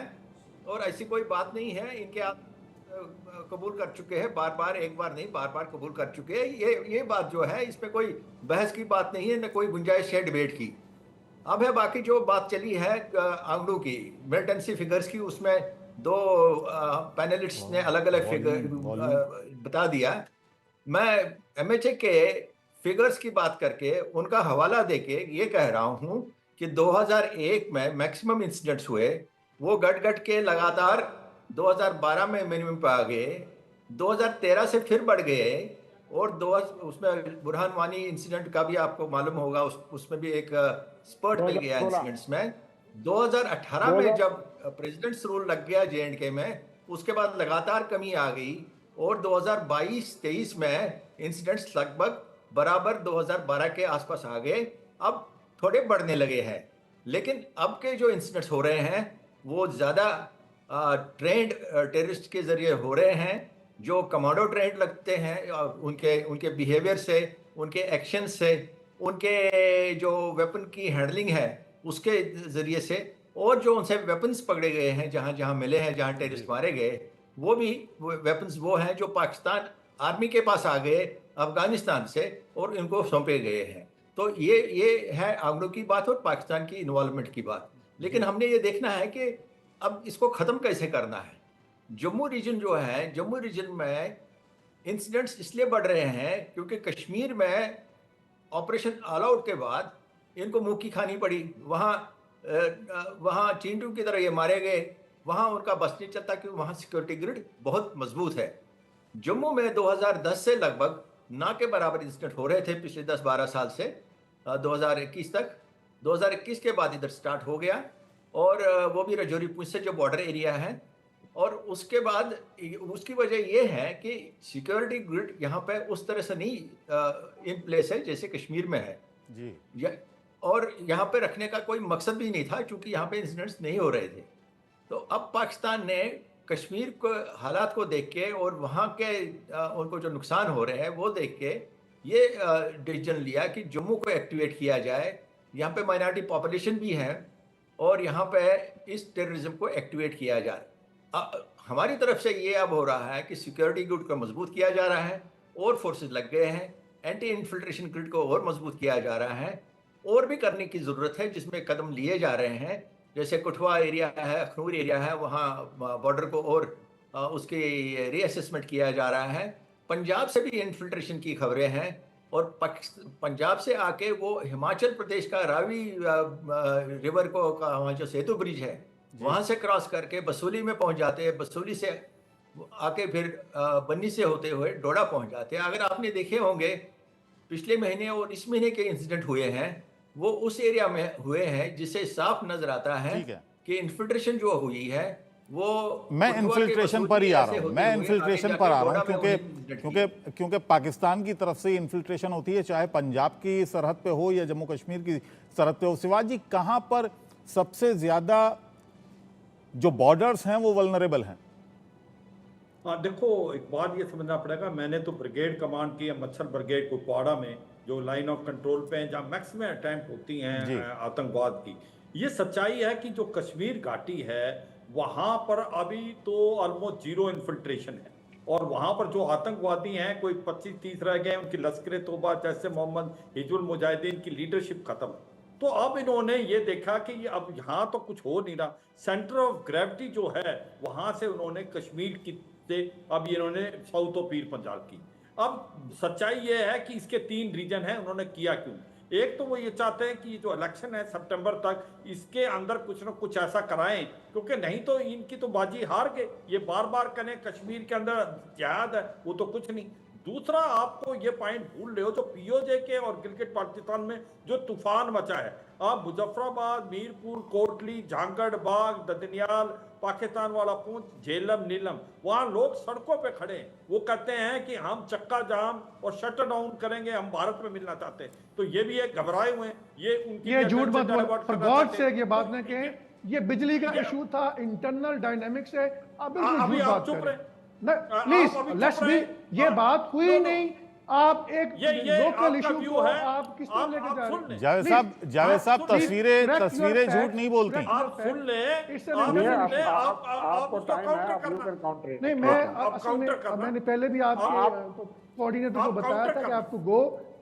और ऐसी कोई बात नहीं है, इनके आप कबूल कर चुके हैं बार बार, एक बार नहीं बार बार कबूल कर चुके हैं। ये बात जो है, इसमें कोई बहस की बात नहीं है, न कोई गुंजाइश है डिबेट की। अब है बाकी जो बात चली है आंकड़ों की, मिलिटेंसी फिगर्स की, उसमें दो पैनलिस्ट्स ने अलग अलग फिगर बता दिया। मैं एमएचए के फिगर्स की बात करके उनका हवाला देके ये कह रहा हूं कि 2001 में मैक्सिमम इंसिडेंट्स हुए, वो घट के लगातार 2012 में मिनिमम पे आ गए, 2013 से फिर बढ़ गए, और उसमें बुरहान वानी इंसिडेंट का भी आपको मालूम होगा, उसमें भी एक स्पर्ट मिल गया इंसिडेंट्स में। 2018 में जब प्रेसिडेंट्स रूल लग गया जेएंडके में, उसके बाद लगातार कमी आ गई, और 2022-23 में इंसिडेंट्स लगभग बराबर 2012 के आसपास आ गए, अब थोड़े बढ़ने लगे हैं। लेकिन अब के जो इंसिडेंट्स हो रहे हैं वो ज़्यादा ट्रेंड टेररिस्ट के जरिए हो रहे हैं, जो कमांडो ट्रेंड लगते हैं, उनके बिहेवियर से, उनके एक्शन से, उनके जो वेपन की हैंडलिंग है उसके ज़रिए से, और जो उनसे वेपन्स पकड़े गए हैं जहाँ जहाँ मिले हैं, जहाँ टेररिस्ट मारे गए, वो भी वेपन्स वो हैं जो पाकिस्तान आर्मी के पास आ गए अफगानिस्तान से और इनको सौंपे गए हैं। तो ये है आंकड़ों की बात और पाकिस्तान की इन्वॉल्वमेंट की बात। लेकिन हमने ये देखना है कि अब इसको ख़त्म कैसे करना है। जम्मू रीजन जो है, जम्मू रीजन में इंसिडेंट्स इसलिए बढ़ रहे हैं क्योंकि कश्मीर में ऑपरेशन ऑल आउट के बाद इनको मुँह की खानी पड़ी। वहाँ चींटू की तरह ये मारे गए, वहाँ उनका बस नहीं चलता क्योंकि वहाँ सिक्योरिटी ग्रिड बहुत मजबूत है। जम्मू में 2010 से लगभग ना के बराबर इंसिडेंट हो रहे थे पिछले 10-12 साल से 2021 तक। 2021 के बाद इधर स्टार्ट हो गया, और वो भी रजौरी पुंछ से जो बॉर्डर एरिया है, और उसके बाद उसकी वजह ये है कि सिक्योरिटी ग्रिड यहाँ पे उस तरह से नहीं इन प्लेस है जैसे कश्मीर में है जी। और यहाँ पे रखने का कोई मकसद भी नहीं था क्योंकि यहाँ पे इंसिडेंट्स नहीं हो रहे थे। तो अब पाकिस्तान ने कश्मीर को हालात को देख के और वहाँ के उनको जो नुकसान हो रहे हैं वो देख के ये डिसीजन लिया कि जम्मू को एक्टिवेट किया जाए। यहाँ पे माइनॉरिटी पॉपुलेशन भी है और यहाँ पे इस टेररिज्म को एक्टिवेट किया जाए। हमारी तरफ से ये अब हो रहा है कि सिक्योरिटी ग्रिड को मजबूत किया जा रहा है, और फोर्सेस लग गए हैं, एंटी इन्फिल्ट्रेशन ग्रिड को और मजबूत किया जा रहा है, और भी करने की ज़रूरत है जिसमें कदम लिए जा रहे हैं। जैसे कठुआ एरिया है, अखनूर एरिया है, वहाँ बॉर्डर को और उसकी रीअसेसमेंट किया जा रहा है। पंजाब से भी इन्फिल्ट्रेशन की खबरें हैं, और पंजाब से आके वो हिमाचल प्रदेश का रावी रिवर को वहाँ जो सेतु ब्रिज है वहाँ से क्रॉस करके बसूली में पहुँच जाते हैं, बसूली से आके फिर बन्नी से होते हुए डोडा पहुँच जाते हैं। अगर आपने देखे होंगे पिछले महीने और इस महीने के इंसिडेंट हुए हैं, वो उस एरिया में हुए हैं जिससे साफ नजर आता है ठीक है। कि इन्फिल्ट्रेशन जो हुई है वो मैं कुटुआ के इन्फिल्ट्रेशन पर ही मसूदी आ ऐसे रहा हूँ, होते मैं हुए इन्फिल्ट्रेशन आगे पर जाके आ रहा हूँ, डोडा में क्योंकि उन्हें डटती क्योंकि है। क्योंकि पाकिस्तान की तरफ से इन्फिल्ट्रेशन होती है, चाहे पंजाब की सरहद पे हो या जम्मू कश्मीर की सरहद पे हो। शिवाजी जी, कहाँ पर सबसे ज्यादा जो बॉर्डर्स हैं वो वल्नरेबल हैं? हाँ, देखो एक बात ये समझना पड़ेगा, मैंने तो ब्रिगेड कमांड की है, मच्छर ब्रिगेड कुपवाड़ा में, जो लाइन ऑफ कंट्रोल पे हैं, जहाँ मैक्सिमम अटैम्प्ट होती जी। हैं आतंकवाद की। ये सच्चाई है कि जो कश्मीर घाटी है वहां पर अभी तो ऑलमोस्ट जीरो इन्फिल्ट्रेशन है, और वहां पर जो आतंकवादी हैं कोई 25-30 रह गए, उनकी लश्कर तोबा जैसे मोहम्मद हिजुल मुजाहिदीन की लीडरशिप खत्म। तो अब इन्होंने ये देखा कि ये अब यहाँ तो कुछ हो नहीं रहा, सेंटर ऑफ ग्रेविटी जो है वहां से उन्होंने कश्मीर की से अब इन्होंने साउथ ऑफ पीर पंजाल की। अब सच्चाई ये है कि इसके 3 रीजन हैं, उन्होंने किया क्यों। एक तो वो ये चाहते हैं कि जो इलेक्शन है सितंबर तक, इसके अंदर कुछ ना कुछ ऐसा कराएं, क्योंकि नहीं तो इनकी तो बाजी हार गए। ये बार बार करें कश्मीर के अंदर जिहाद है, वो तो कुछ नहीं। दूसरा, आपको ये पॉइंट भूल रहे हो, जो पीओजे के और गिलगित बाल्टिस्तान में जो तूफान मचा है, आप मुजफ्फराबाद, मीरपुर, कोटली, झांगड़ बाग, ददनियाल, पाकिस्तान वाला पूंछ, झेलम, नीलम, वहां लोग सड़कों पे खड़े हैं। वो कहते हैं कि हम चक्का जाम और शटर डाउन करेंगे, हम भारत में मिलना चाहते हैं। तो ये भी एक घबराए हुए हैं, ये उनकी ये झूठ मत बोल, फॉर गॉड सेक ये बात तो न कहें। ये बिजली का इशू था, इंटरनल डायनेमिक्स है। अब अभी झूठ आप बात चुप करें। रहे, प्लीज आप अभी लेट्स चुप बी, रहे। ये बात हुई नहीं। आप एक ये लोकल आपका इशू व्यू को है, आप किस तरह लेके जा रहे हैं? जावेद साहब, तस्वीरें झूठ नहीं बोलती। आप सुन ले, आपको टाइम है, आप यू कैन काउंटर। नहीं, मैं असल में मैंने पहले भी आपके कोऑर्डिनेटर को बताया था कि आपको गो,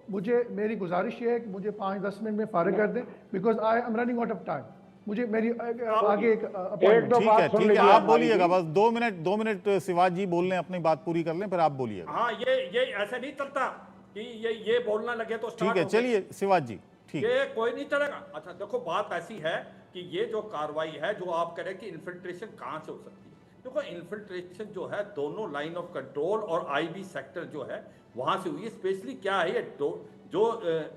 मुझे मेरी गुजारिश ये है कि मुझे 5-10 मिनट में फारिग कर दें, because I am running out of time. मुझे मेरी आगे एक अपॉइंटमेंट। ठीक है, आप बोलिएगा, बस 2 मिनट शिवाजी जी बोल लें, अपनी बात पूरी कर लें, फिर आप बोलिएगा। हाँ, ये ऐसे नहीं चलता कि ये बोलना लगे तो ठीक है, चलिए शिवाजी जी, ठीक है। ये कोई नहीं चलेगा। अच्छा देखो, बात ऐसी है कि ये जो कार्रवाई है, जो आप कह रहे हैं कि इन्फिल्ट्रेशन कहाँ से हो सकती है, देखो इन्फिल्ट्रेशन जो है दोनों लाइन ऑफ कंट्रोल और आईबी सेक्टर जो है वहां से हुई है। स्पेशली क्या है, ये जो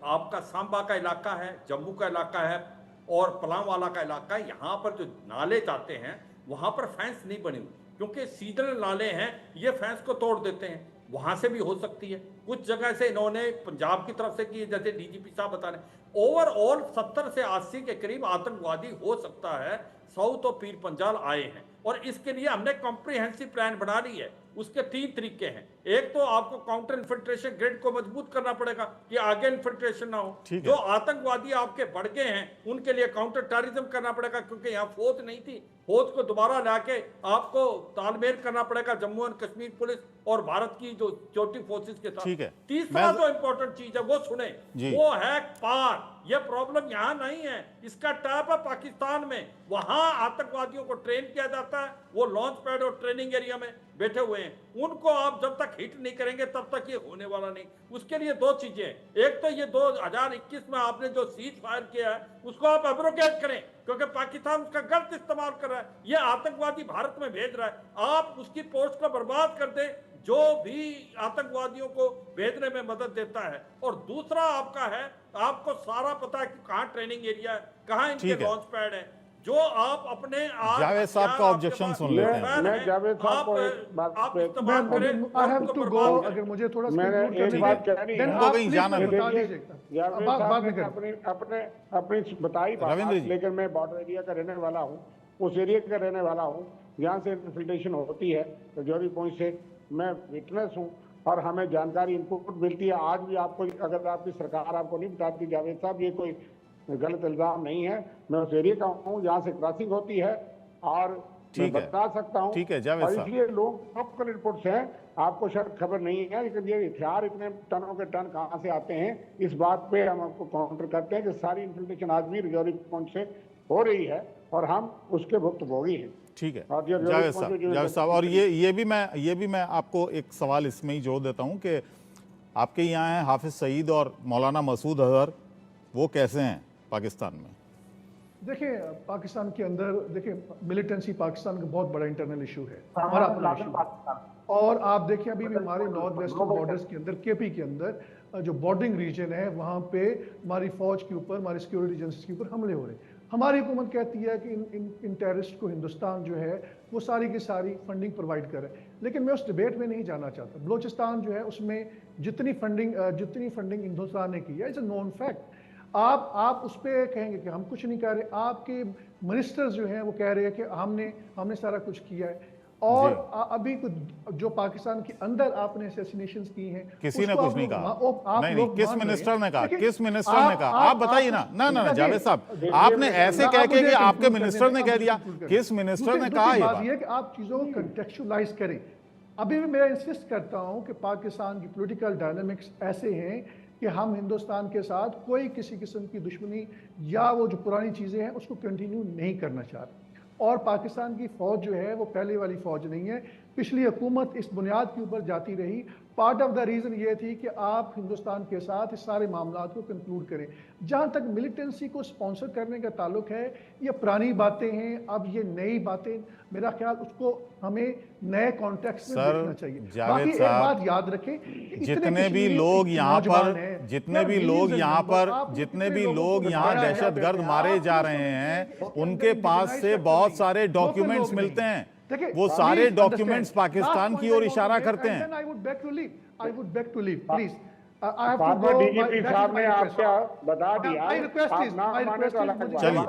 आपका सांबा का इलाका है, जम्मू का इलाका है और पलांवाला का इलाका है, यहाँ पर जो नाले जाते हैं वहां पर फेंस नहीं बनी हुई, क्योंकि सीजनल नाले हैं, ये फेंस को तोड़ देते हैं। वहां से भी हो सकती है, कुछ जगह से इन्होंने पंजाब की तरफ से की, जैसे डीजीपी साहब बता रहे। ओवरऑल 70 से 80 के करीब आतंकवादी हो सकता है साउथ और पीर पंजाल आए हैं, और इसके लिए हमने कॉम्प्रिहेंसिव प्लान बना ली है। उसके 3 तरीके हैं। एक तो आपको काउंटर इन्फिल्ट्रेशन ग्रिड को मजबूत करना पड़ेगा कि आगे इन्फिल्ट्रेशन ना हो। जो आतंकवादी आपके बढ़ गए हैं उनके लिए काउंटर टेररिज्म करना पड़ेगा, क्योंकि यहाँ फौज नहीं थी, फौज को दोबारा लाके आपको तालमेल करना पड़ेगा जम्मू एंड कश्मीर पुलिस और भारत की जो सिक्योरिटी फोर्सेस के साथ। तीसरा जो इंपॉर्टेंट चीज है वो सुने, वो है पार। ये प्रॉब्लम यहाँ नहीं है, इसका टैप है पाकिस्तान में। वहां आतंकवादियों को ट्रेन किया जाता है, वो लॉन्च पैड और ट्रेनिंग एरिया में बैठे हुए हैं। उनको आप जब तक हिट नहीं करेंगे तब तक ये होने वाला नहीं। उसके लिए 2 चीजें, एक तो ये 2021 में आपने जो सीज फायर किया है उसको आप एब्रोगेट करें, क्योंकि पाकिस्तान उसका गलत इस्तेमाल कर रहा है, ये आतंकवादी भारत में भेज रहा है। आप उसकी पोस्ट को बर्बाद कर दें जो भी आतंकवादियों को भेजने में मदद देता है। और दूसरा आपका है, आपको सारा पता है कि कहाँ ट्रेनिंग एरिया है, कहाँ इनके लॉन्च पैड है, जो आप अपने जावेद साहब का ऑब्जेक्शन सुन लेते हैं। मैं जावेद साहब को एक बात आई हैव टू गो, अगर मुझे थोड़ा मैंने एक बात कहनी है, तो कहीं जाना है। अपनी बताई बात, लेकिन मैं बॉर्डर एरिया का रहने वाला हूँ, उस एरिया का रहने वाला हूँ जहाँ से इन्फिल्ट्रेशन होती है रजौरी पॉइंट से। मैं विटनेस हूँ और हमें जानकारी इनपुट मिलती है। आज भी आपको, अगर आपकी सरकार आपको नहीं बताती जावेद साहब, ये कोई गलत इल्जाम नहीं है, मैं उस एरिया का हूँ जहाँ से क्रॉसिंग होती है और मैं बता सकता हूँ। ठीक है जावेद साहब, इसलिए लोग लोकल रिपोर्ट्स हैं, आपको शायद खबर नहीं है, लेकिन ये हथियार इतने टनों के टन कहाँ से आते हैं, इस बात पे हम आपको काउंटर करते हैं कि सारी इन्फिल्ट्रेशन आज भी रजौरी पॉइंट से हो रही है और हम उसके भुक्तभोगी हैं। ठीक है जावेद साहब, और ये भी मैं आपको एक सवाल इसमें ही जोड़ देता हूँ कि आपके यहाँ हैं हाफिज सईद और मौलाना मसूद अजहर, वो कैसे हैं पाकिस्तान में? देखिए, पाकिस्तान के अंदर देखिए, मिलिटेंसी पाकिस्तान का बहुत बड़ा इंटरनल इशू है, हमारा अपना इशू। और आप देखिए, अभी भी हमारे नॉर्थ वेस्टर्न बॉर्डर्स के अंदर, केपी के अंदर जो बॉर्डरिंग रीजन है वहाँ पे हमारी फौज के ऊपर, हमारी सिक्योरिटी एजेंसीज के ऊपर हमले हो रहे हैं। हमारी हुकूमत कहती है कि इन टेररिस्ट को हिंदुस्तान जो है वो सारी की सारी फंडिंग प्रोवाइड करे, लेकिन मैं उस डिबेट में नहीं जाना चाहता। बलोचिस्तान जो है उसमें जितनी फंडिंग हिंदुस्तान ने की है, इट्स अ नोन फैक्ट। आप उस पर कहेंगे कि हम कुछ नहीं कर रहे, आपके मिनिस्टर्स जो हैं वो कह रहे हैं कि हमने सारा कुछ किया है। और अभी कुछ जो पाकिस्तान के अंदर आपने असैसिनेशंस की हैं, किसी ने कुछ नहीं कहा। नहीं, किस मिनिस्टर ने कहा? किस मिनिस्टर ने कहा? आप बताइए ना। ना जावेद साहब, आपने ऐसे कह के कि आपके मिनिस्टर ने कह दिया, किस मिनिस्टर ने कहा? ये बात है कि आप चीजों को कंटेक्चुअलाइज करें। अभी भी मैं इंसिस्ट करता हूं कि पाकिस्तान की पॉलिटिकल डायनामिक्स ऐसे हैं कि हम हिंदुस्तान के साथ कोई किसी किस्म की दुश्मनी या वो जो पुरानी चीजें हैं उसको कंटिन्यू नहीं करना चाहते। और पाकिस्तान की फौज जो है वो पहले वाली फौज नहीं है। पिछली हुकूमत इस बुनियाद के ऊपर जाती रही। पार्ट ऑफ द रीज़न ये थी कि आप हिंदुस्तान के साथ इस सारे मामला को कंक्लूड करें। जहाँ तक मिलिटेंसी को स्पॉन्सर करने का ताल्लुक है, ये पुरानी बातें हैं। अब ये नई बातें, मेरा ख्याल उसको हमें नए कॉन्टेक्स्ट में देखना चाहिए। बाकी एक बात याद रखें, जितने भी लोग यहाँ दहशतगर्द मारे जा रहे हैं, उनके पास से बहुत सारे डॉक्यूमेंट्स मिलते हैं। वो सारे डॉक्यूमेंट्स पाकिस्तान की ओर इशारा करते हैं। I would beg to leave, please. DGP साहब ने आपसे बता दिया। चलिए,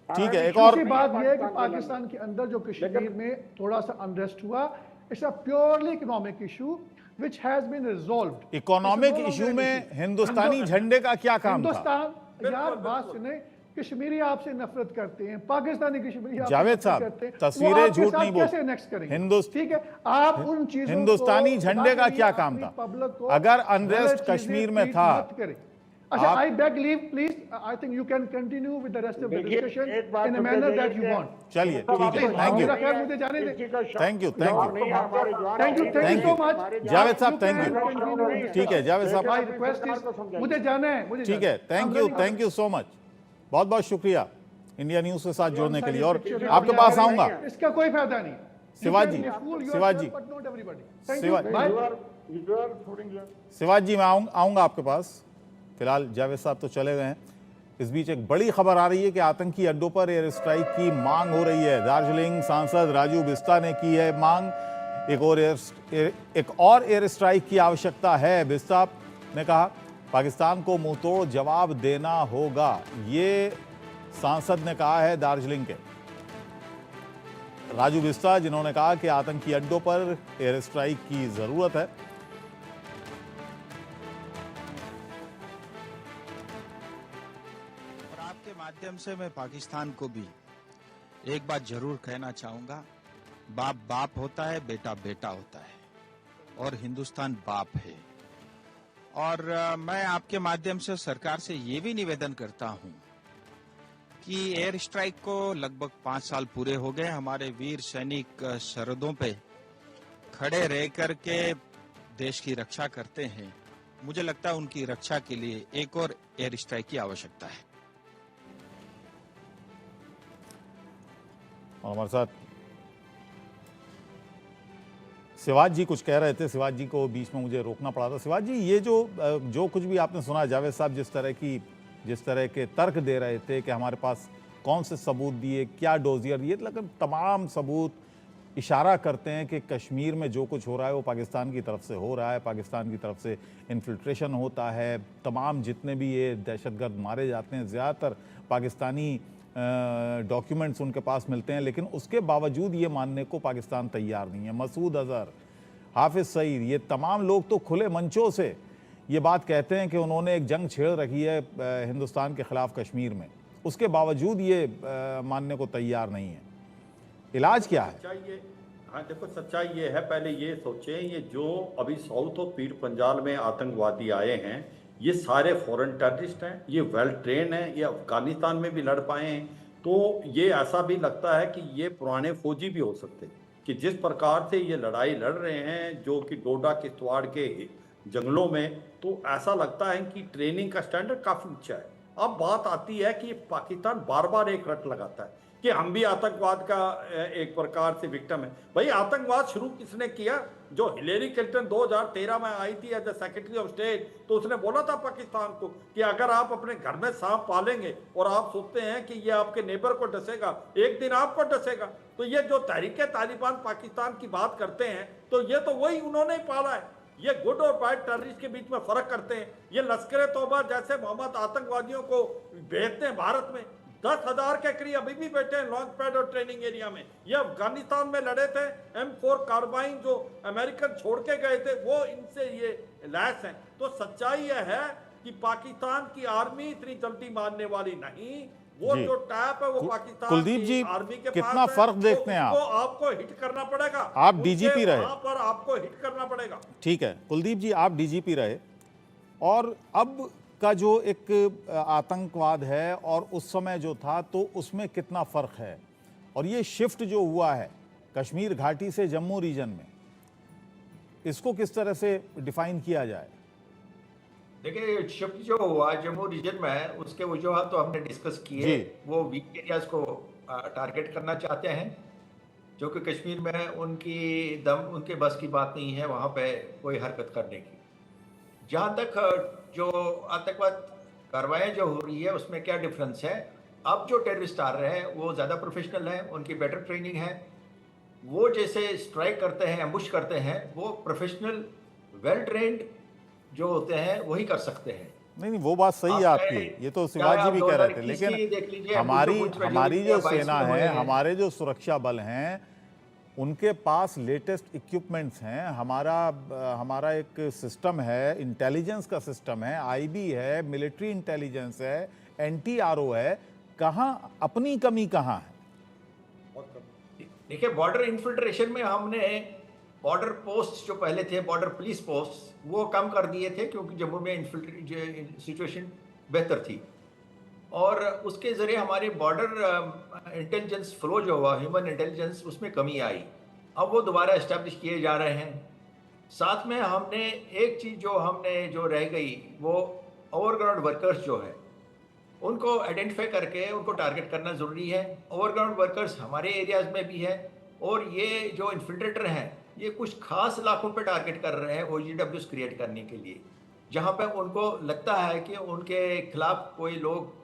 ठीक है। एक और बात यह है कि पाकिस्तान के अंदर जो कश्मीर में थोड़ा सा अनरेस्ट हुआ, it's a purely economic issue which has been resolved. Economic issue में हिंदुस्तानी झंडे का क्या काम था? हिंदुस्तान, यार बात सुने, कश्मीरी आपसे नफरत करते हैं, पाकिस्तानी कश्मीरी जावेद साहब, तस्वीरें झूठ नहीं बोलती। ठीक है, आप उन चीजों हिंदुस्तानी झंडे का क्या काम था? अगर अनरेस्ट कश्मीर में था, अच्छा, I beg leave, please. I think you can continue with the rest of the discussion in a manner that you want. चलिए, ठीक है, थैंक यू, मुझे जाने दें। Thank you so much. Javed साहब, थैंक यू। ठीक है जावेद साहब, My request is, मुझे जाना है, ठीक है, थैंक यू सो मच, बहुत बहुत शुक्रिया इंडिया न्यूज के साथ जुड़ने के लिए। और आपके पास आऊंगा, इसका कोई फायदा नहीं। शिवाजी मैं आऊंगा आपके पास। फिलहाल जावेद साहब तो चले गए हैं। इस बीच एक बड़ी खबर आ रही है कि आतंकी अड्डों पर एयर स्ट्राइक की मांग हो रही है। दार्जिलिंग सांसद राजू बिस्ता ने की है मांग, एक और एयर स्ट्राइक की आवश्यकता है। बिस्ता ने कहा पाकिस्तान को मुंहतोड़ जवाब देना होगा, ये सांसद ने कहा है दार्जिलिंग के राजू बिस्ता, जिन्होंने कहा कि आतंकी अड्डों पर एयर स्ट्राइक की जरूरत है। और आपके माध्यम से मैं पाकिस्तान को भी एक बात जरूर कहना चाहूंगा, बाप बाप होता है, बेटा बेटा होता है और हिंदुस्तान बाप है। और मैं आपके माध्यम से सरकार से ये भी निवेदन करता हूं कि एयर स्ट्राइक को लगभग 5 साल पूरे हो गए। हमारे वीर सैनिक सरहदों पे खड़े रह कर के देश की रक्षा करते हैं। मुझे लगता है उनकी रक्षा के लिए एक और एयर स्ट्राइक की आवश्यकता है। और हमारे साथ शिवाज जी कुछ कह रहे थे, शिवाज जी को बीच में मुझे रोकना पड़ा था। शिवाज जी, ये जो कुछ भी आपने सुना, जावेद साहब जिस तरह के तर्क दे रहे थे कि हमारे पास कौन से सबूत दिए, क्या डोजियर दिए, लेकिन तमाम सबूत इशारा करते हैं कि कश्मीर में जो कुछ हो रहा है वो पाकिस्तान की तरफ से हो रहा है, पाकिस्तान की तरफ से इन्फिल्ट्रेशन होता है। तमाम जितने भी ये दहशतगर्द मारे जाते हैं, ज़्यादातर पाकिस्तानी डॉक्यूमेंट्स उनके पास मिलते हैं, लेकिन उसके बावजूद ये मानने को पाकिस्तान तैयार नहीं है। मसूद अजहर, हाफिज सईद, ये तमाम लोग तो खुले मंचों से ये बात कहते हैं कि उन्होंने एक जंग छेड़ रखी है हिंदुस्तान के खिलाफ कश्मीर में, उसके बावजूद ये मानने को तैयार नहीं है। इलाज क्या है? हाँ देखो, सच्चाई ये है, पहले ये सोचें, ये जो अभी साउथ ऑफ पीर पंजाल में आतंकवादी आए हैं, ये सारे फॉरेन टेररिस्ट हैं, ये वेल ट्रेन हैं, ये अफगानिस्तान में भी लड़ पाए हैं। तो ये ऐसा भी लगता है कि ये पुराने फौजी भी हो सकते हैं कि जिस प्रकार से ये लड़ाई लड़ रहे हैं, जो कि डोडा किश्तवाड़ के जंगलों में, तो ऐसा लगता है कि ट्रेनिंग का स्टैंडर्ड काफ़ी ऊंचा है। अब बात आती है कि पाकिस्तान बार बार एक रट लगाता है कि हम भी आतंकवाद का एक प्रकार से विक्टिम है। भाई आतंकवाद शुरू किसने किया? जो हिलेरी क्लिंटन 2013 में आई थी as a secretary of state, तो उसने बोला था पाकिस्तान को कि अगर आप अपने घर में सांप पालेंगे और आप सोचते हैं कि ये आपके नेबर को डसेगा, एक दिन आपको डसेगा। तो ये जो तहरीक तालिबान पाकिस्तान की बात करते हैं, तो ये तो वही उन्होंने ही पाला है। ये गुड और बैड टेररिस्ट के बीच में फर्क करते हैं। ये लश्कर तौबा जैसे मोहम्मद आतंकवादियों को भेजते हैं भारत में, 10,000 के करीब अभी भी बैठे हैं लॉन्च पैड और ट्रेनिंग एरिया में। ये अफगानिस्तान में लड़े थे, M4 कार्बाइन जो अमेरिकन छोड़ के गए थे, वो इनसे ये लैस हैं। तो सच्चाई यह है कि पाकिस्तान की आर्मी इतनी जल्दी मानने वाली नहीं। वो जो टैप है वो पाकिस्तान कुलदीप जी, की आर्मी के कितना पास फर्क है, देखते हैं तो आप? आपको हिट करना पड़ेगा। आप डीजीपी रहे, वहां पर आपको हिट करना पड़ेगा। ठीक है कुलदीप जी, आप डीजीपी रहे, और अब का जो एक आतंकवाद है और उस समय जो था, तो उसमें कितना फर्क है? और ये शिफ्ट जो हुआ है कश्मीर घाटी से जम्मू रीजन में, इसको किस तरह से डिफाइन किया जाए? देखिए, शिफ्ट जो हुआ जम्मू रीजन में, उसके वजूहत तो हमने डिस्कस किए। वो वीक एरियाज को टारगेट करना चाहते हैं, जो कि कश्मीर में उनके बस की बात नहीं है वहाँ पे कोई हरकत करने की। जहाँ तक जो आतंकवाद कार्रवाइयाँ जो हो रही है उसमें क्या डिफरेंस है, अब जो टेररिस्ट आ रहे हैं वो ज़्यादा प्रोफेशनल हैं, उनकी बेटर ट्रेनिंग है। वो जैसे स्ट्राइक करते हैं, एम्बुश करते हैं, वो प्रोफेशनल वेल ट्रेंड जो होते हैं वही कर सकते हैं। नहीं, वो बात सही है आपकी, ये तो शिवाजी भी कह रहे थे, लेकिन हमारी जो सेना है, हमारे जो सुरक्षा बल हैं, उनके पास लेटेस्ट इक्विपमेंट्स हैं। हमारा एक सिस्टम है, इंटेलिजेंस का सिस्टम है, आईबी है, मिलिट्री इंटेलिजेंस है, NTRO है। कहाँ अपनी कमी कहाँ है? देखिए, बॉर्डर इन्फिल्ट्रेशन में हमने बॉर्डर पोस्ट जो पहले थे, बॉर्डर पुलिस पोस्ट, वो कम कर दिए थे क्योंकि जम्मू में सिचुएशन बेहतर थी, और उसके ज़रिए हमारे बॉर्डर इंटेलिजेंस फ्लो जो हुआ, ह्यूमन इंटेलिजेंस, उसमें कमी आई। अब वो दोबारा इस्टेब्लिश किए जा रहे हैं। साथ में हमने एक चीज़ जो रह गई, वो ओवरग्राउंड वर्कर्स जो है उनको आइडेंटिफाई करके उनको टारगेट करना ज़रूरी है। ओवरग्राउंड वर्कर्स हमारे एरियाज़ में भी है, और ये जो इन्फिल्ट्रेटर हैं ये कुछ खास इलाकों पे टारगेट कर रहे हैं OGWs क्रिएट करने के लिए, जहाँ पे उनको लगता है कि उनके खिलाफ कोई लोग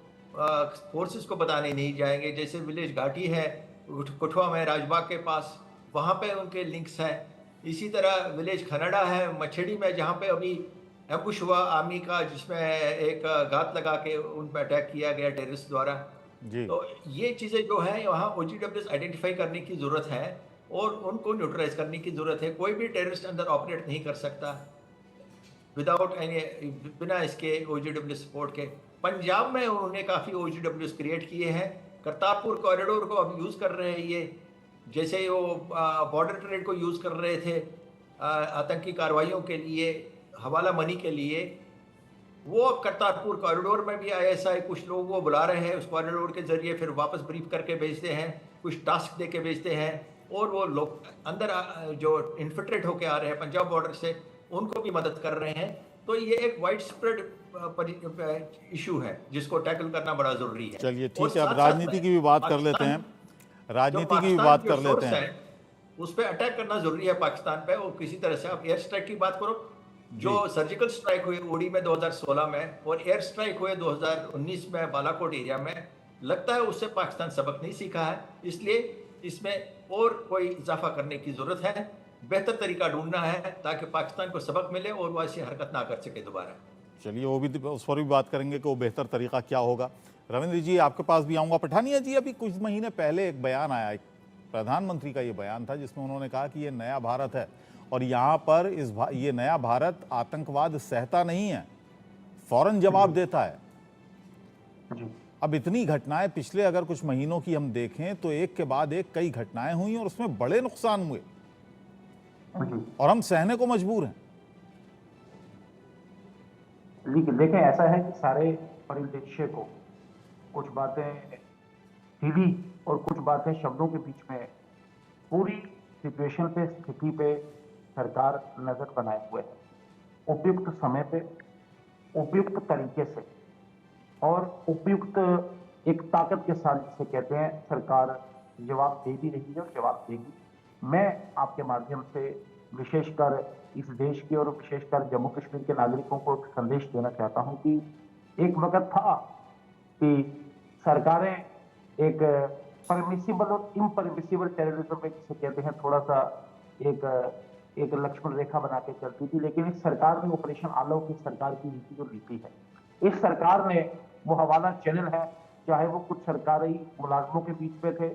फोर्सेस को बताने नहीं जाएंगे। जैसे विलेज घाटी है कुठवा में, राजबाग के पास, वहाँ पे उनके लिंक्स हैं। इसी तरह विलेज खनड़ा है मछड़ी में, जहाँ पे अभी एम्बुश हुआ आर्मी का, जिसमें एक घात लगा के उन पर अटैक किया गया टेररिस्ट द्वारा। तो ये चीज़ें जो हैं वहाँ OGWs आइडेंटिफाई करने की ज़रूरत है और उनको न्यूट्रलाइज करने की ज़रूरत है। कोई भी टेररिस्ट अंदर ऑपरेट नहीं कर सकता बिना इसके OGW सपोर्ट के। पंजाब में उन्होंने काफ़ी OGWs क्रिएट किए हैं। करतारपुर कॉरिडोर को अब यूज़ कर रहे हैं ये, जैसे वो बॉर्डर ट्रेड को यूज़ कर रहे थे आतंकी कार्रवाइयों के लिए, हवाला मनी के लिए। वो अब करतारपुर कॉरिडोर में भी ISI कुछ लोगों को बुला रहे हैं, उस कॉरिडोर के ज़रिए फिर वापस ब्रीफ करके भेजते हैं, कुछ टास्क दे के भेजते हैं, और वो लोग अंदर जो इन्फिल्ट्रेट होके आ रहे हैं पंजाब बॉर्डर से, उनको भी मदद कर रहे हैं। तो ये एक वाइड स्प्रेड इशू है जिसको टैकल करना बड़ा जरूरी है। चलिए ठीक है, अब राजनीति की भी बात कर लेते हैं, राजनीति की भी बात कर लेते हैं। उस पर अटैक करना जरूरी है पाकिस्तान पे, और किसी तरह से आप एयर स्ट्राइक की बात करो, जो सर्जिकल स्ट्राइक हुई उड़ी में 2016 में, और एयर स्ट्राइक हुए 2019 में बालाकोट एरिया में, लगता है उससे पाकिस्तान सबक नहीं सीखा है। इसलिए इसमें और कोई इजाफा करने की जरूरत है, बेहतर तरीका ढूंढना है ताकि पाकिस्तान को सबक मिले और वो ऐसी हरकत ना कर सके दोबारा। चलिए वो भी, उस पर भी बात करेंगे कि वो बेहतर तरीका क्या होगा। रविंद्र जी आपके पास भी आऊँगा। पठानिया जी, अभी कुछ महीने पहले एक बयान आया, एक प्रधानमंत्री का ये बयान था जिसमें उन्होंने कहा कि ये नया भारत है और यहाँ पर ये नया भारत आतंकवाद सहता नहीं है, फौरन जवाब देता है। अब इतनी घटनाएं पिछले अगर कुछ महीनों की हम देखें तो एक के बाद एक कई घटनाएं हुई और उसमें बड़े नुकसान हुए और हम सहने को मजबूर हैं। देखें, ऐसा है कि सारे परिदृश्य को कुछ बातें सीधी और कुछ बातें शब्दों के बीच में पूरी सिचुएशन पे, स्थिति पे सरकार नजर बनाए हुए है। उपयुक्त समय पे, उपयुक्त तरीके से और उपयुक्त एक ताकत के साथ जिसे कहते हैं सरकार जवाब दे भी रही है और जवाब देगी। मैं आपके माध्यम से विशेषकर इस देश के और विशेषकर जम्मू कश्मीर के नागरिकों को एक संदेश देना चाहता हूं कि एक वक्त था कि सरकारें एक परमिसिबल और इम्परमिसिबल टेररिज्म में जिसे कहते हैं थोड़ा सा एक लक्ष्मण रेखा बना के चलती थी, लेकिन इस सरकार ने ऑपरेशन आलो की सरकार की नीति जो नीति है, इस सरकार ने वो हवाला चैनल है, चाहे वो कुछ सरकारी मुलाजमों के बीच में थे,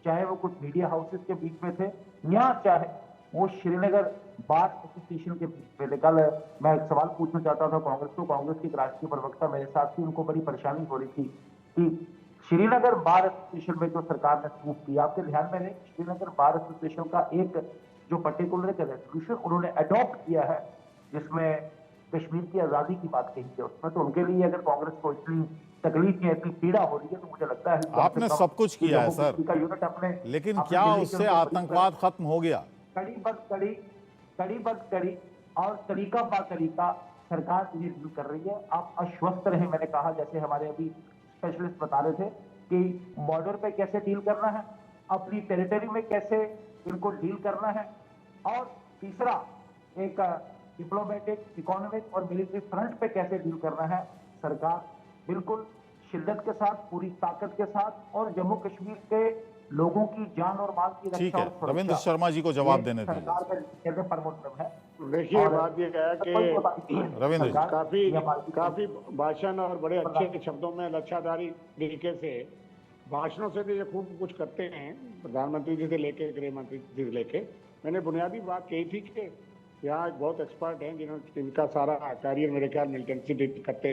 चाहे वो कुछ मीडिया हाउसेस के बीच में थे, या चाहे वो श्रीनगर बार एसोसिएशन के बीच में थे। कल मैं एक सवाल पूछना चाहता था कांग्रेस को, कांग्रेस की राष्ट्रीय प्रवक्ता मेरे साथ थी, उनको बड़ी परेशानी हो रही थी कि श्रीनगर बार एसोसिएशन में जो सरकार ने स्कूप किया, आपके ध्यान में रहे श्रीनगर बार एसोसिएशन का एक जो पर्टिकुलर एक रेजोल्यूशन उन्होंने अडॉप्ट किया है जिसमें कश्मीर की आजादी की बात कही है उसमें, तो उनके लिए अगर कांग्रेस को इतनी तकलीफ या इतनी पीड़ा हो रही है तो मुझे लगता है आपने सब कुछ किया है सर, लेकिन क्या उससे आतंकवाद खत्म हो गया? कड़ी बद कड़ी और तरीका बा तरीका सरकार ये डील कर रही है। आप आश्वस्त रहे, मैंने कहा जैसे हमारे अभी स्पेशलिस्ट बता रहे थे कि बॉर्डर पे कैसे डील करना है, अपनी टेरिटरी में कैसे इनको डील करना है, और तीसरा एक डिप्लोमेटिक, इकोनॉमिक और मिलिट्री फ्रंट पे कैसे डील करना है। सरकार बिल्कुल शिद्दत के साथ, पूरी ताकत के साथ और जम्मू कश्मीर के लोगों की जान और माल की ठीक रक्षा है, और सुरक्षा, रविंद्र शर्मा जी को जवाब देने दीजिए। सरकार का परमोत्तम है। देखिए बात यह है कि रविंद्र जी, काफी भाषण और बड़े अच्छे शब्दों में लच्छाधारी तरीके से भाषणों से भी ये खूब कुछ करते हैं, प्रधानमंत्री जी से लेके गृह मंत्री जी से लेके। मैंने बुनियादी बात कही थी कि यहाँ एक बहुत एक्सपर्ट हैं जिनका सारा कैरियर मेरे ख्याल मिलिटेंसी करते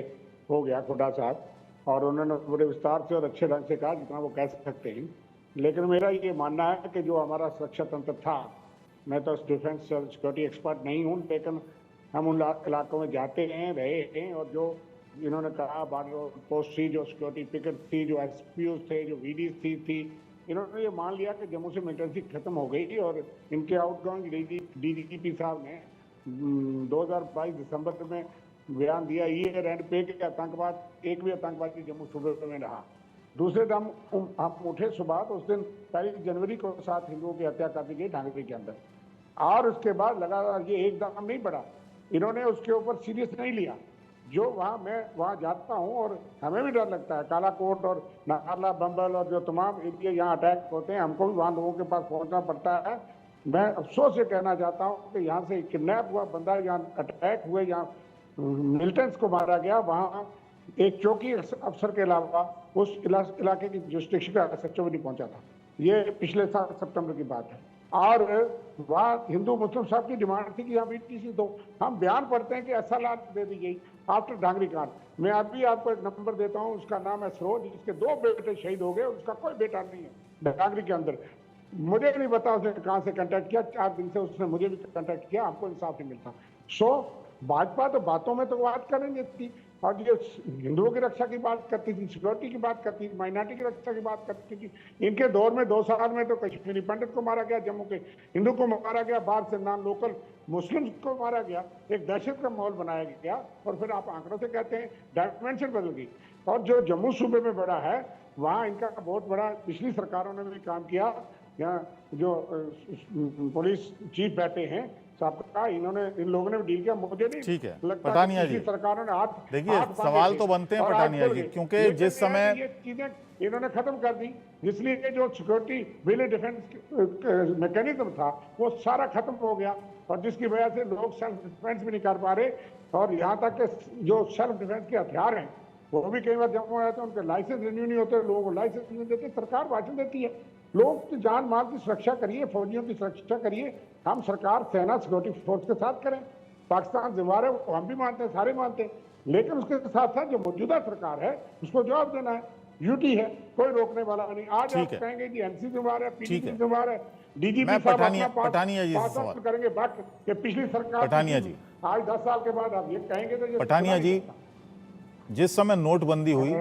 हो गया, खुदा साहब, और उन्होंने बड़े विस्तार से और अच्छे ढंग से कहा जितना वो कह सकते हैं। लेकिन मेरा ये मानना है कि जो हमारा सुरक्षा तंत्र था, मैं तो डिफेंस और सिक्योरिटी एक्सपर्ट नहीं हूँ, लेकिन हम उन इलाकों में जाते हैं, रहे हैं, और जो इन्होंने कहा बॉर्डर पोस्ट थी, जो सिक्योरिटी पिकेट थी, जो एसपीओ थे, जो वीडीज थी, इन्होंने ये मान लिया कि जम्मू से मिलिटेंसी खत्म हो गई। और इनके आउटगोइंग डीजीपी साहब ने 2022 दिसंबर में बयान दिया ईयर एंड पे कि आतंकवाद, एक भी आतंकवादी जम्मू सूबे में रहा। दूसरे दिन हम उठे सुबह तो उस दिन 1 जनवरी को 7 हिंदुओं की हत्या कर दी गई ढांगरी के अंदर, और उसके बाद लगातार ये एकदम नहीं बढ़ा, इन्होंने उसके ऊपर सीरियस नहीं लिया। जो मैं वहाँ जाता हूँ और हमें भी डर लगता है, कालाकोट और नारला बम्बल और जो तमाम एरिया यहाँ अटैक होते हैं, हमको भी वहाँ लोगों के पास पहुँचना पड़ता है। मैं अफसोस से कहना चाहता हूँ कि यहाँ से किडनैप हुआ बंदा, यहाँ अटैक हुए, यहाँ मिलिटेंट्स को मारा गया, वहाँ एक चौकी अफसर के अलावा उस इलाके की जुरिस्डिक्शन का एसएचओ भी नहीं पहुंचा था। ये पिछले साल सितंबर की बात है। और वहाँ हिंदू मुस्लिम साहब की डिमांड थी कि यहाँ बीटीसी दो, हम बयान पढ़ते हैं कि एसएलआर दे दी गई आफ्टर डांगरी कांड। मैं अभी आपको एक नंबर देता हूँ, उसका नाम है सरोज, जिसके 2 बेटे शहीद हो गए, उसका कोई बेटा नहीं है डांगरी के अंदर। मुझे नहीं पता उसने कहाँ से कांटेक्ट किया, 4 दिन से उसने मुझे भी कांटेक्ट किया, हमको इंसाफ नहीं मिलता। सो भाजपा तो बातों में तो बात करेंगे थी, और ये हिंदुओं की रक्षा की बात करती थी, सिक्योरिटी की बात करती थी, माइनॉरिटी की रक्षा की बात करती थी। इनके दौर में 2 साल में तो कश्मीरी पंडित को मारा गया, जम्मू के हिंदू को मारा गया, बाहर से नॉन लोकल मुस्लिम को मारा गया, एक दहशत का माहौल बनाया गया। और फिर आप आंकड़ों से कहते हैं डायमेंशन बदल गई। और जो जम्मू सूबे में बड़ा है, वहाँ इनका बहुत बड़ा पिछली सरकारों ने भी काम किया। यहाँ जो पुलिस चीफ बैठे हैं सबका, इन्होंने इन लोगों ने भी डील किया। मुझे नहीं ठीक है लगता पठानिया जी, सरकारों ने हाथ देखिए सवाल तो बनते हैं पठानिया जी, क्योंकि जिस समय ये चीजें इन्होंने खत्म कर दी, इसलिए जो सिक्योरिटी विल डिफेंस मैकेनिज्म था वो सारा खत्म हो गया, और जिसकी वजह से लोग सेल्फ डिफेंस भी नहीं कर पा रहे। और यहाँ तक कि जो सेल्फ डिफेंस के हथियार हैं वो भी कई बार जमा हो जाते हैं, उनके लाइसेंस रिन्यू नहीं होते, लोगों को लाइसेंस नहीं देते, सरकार भाषण देती है। लोग की जान माल की सुरक्षा करिए, फौजियों की सुरक्षा करिए। हम सरकार, सेना, सिक्योरिटी फोर्स के साथ करें, पाकिस्तान जिम्मेवार है, वो हम भी मानते हैं, सारे मानते हैं, लेकिन उसके साथ साथ जो मौजूदा सरकार है उसको जवाब देना है। यूटी है, कोई रोकने वाला नहीं। आज आप कहेंगे कि एनसी जिम्मेवार है, पीडीसी जिम्मेवार है, डीजीपी साहब पठानिया जी से सवाल करेंगे, बात कि पिछली सरकार पठानिया जी आज 10 साल के बाद आप ये कहेंगे तो पठानिया जी, जिस समय नोटबंदी हुई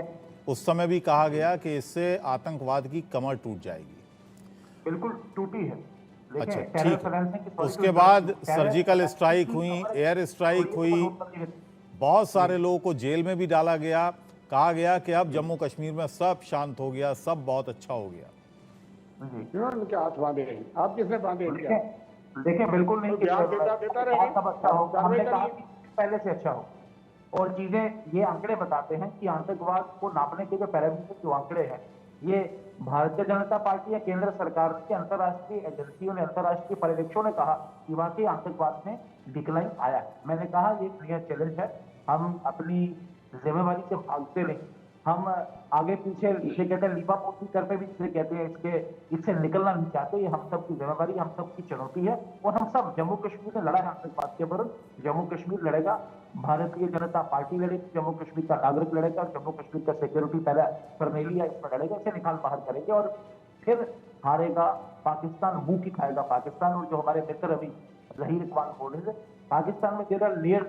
उस समय भी कहा गया कि इससे आतंकवाद की कमर टूट जाएगी, बिल्कुल टूटी है। अच्छा ठीक है, उसके बाद सर्जिकल स्ट्राइक हुई, एयर स्ट्राइक हुई, बहुत सारे लोगों को जेल में भी डाला गया, कहा गया कि अब जम्मू कश्मीर में सब शांत हो गया, सब बहुत अच्छा हो गया। क्यों उनके हाथ बांधे हैं? आप किसने बांधे हैं क्या? देखिए बिल्कुल नहीं, देता रहे, सब अच्छा हो, हमने कहा कि पहले से अच्छा हो। और चीजें ये आंकड़े बताते हैं कि आतंकवाद को नापने के जो पैरामीटर जो आंकड़े हैं, ये भारतीय जनता पार्टी या केंद्र सरकार के अंतर्राष्ट्रीय एजेंसियों ने, अंतर्राष्ट्रीय पर्यवेक्षकों ने कहा कि वाकई आतंकवाद में डिक्लाइन आया है। मैंने कहा ये एक नया चैलेंज है, हम अपनी जिम्मेवारी से भागते नहीं, हम आगे पीछे जिसे कहते हैं लीपापोती करते भी जिसे कहते हैं, इससे निकलना नहीं चाहते। ये हम सब की जिम्मेवारी, हम सब की चुनौती है। और हम सब, जम्मू कश्मीर ने लड़ा है आतंकवाद के विरुद्ध, जम्मू कश्मीर लड़ेगा, भारतीय जनता पार्टी लड़ेगी, जम्मू कश्मीर का नागरिक लड़ेगा, जम्मू कश्मीर का सिक्योरिटी पहला फरमेलिया इसमें लड़ेगा, इसे निकाल बाहर करेंगे और फिर हारेगा पाकिस्तान, मुंह की खाएगा पाकिस्तान। और जो हमारे मित्र अभी जहीर इकबाल बोल रहे थे, पाकिस्तान में there are layers,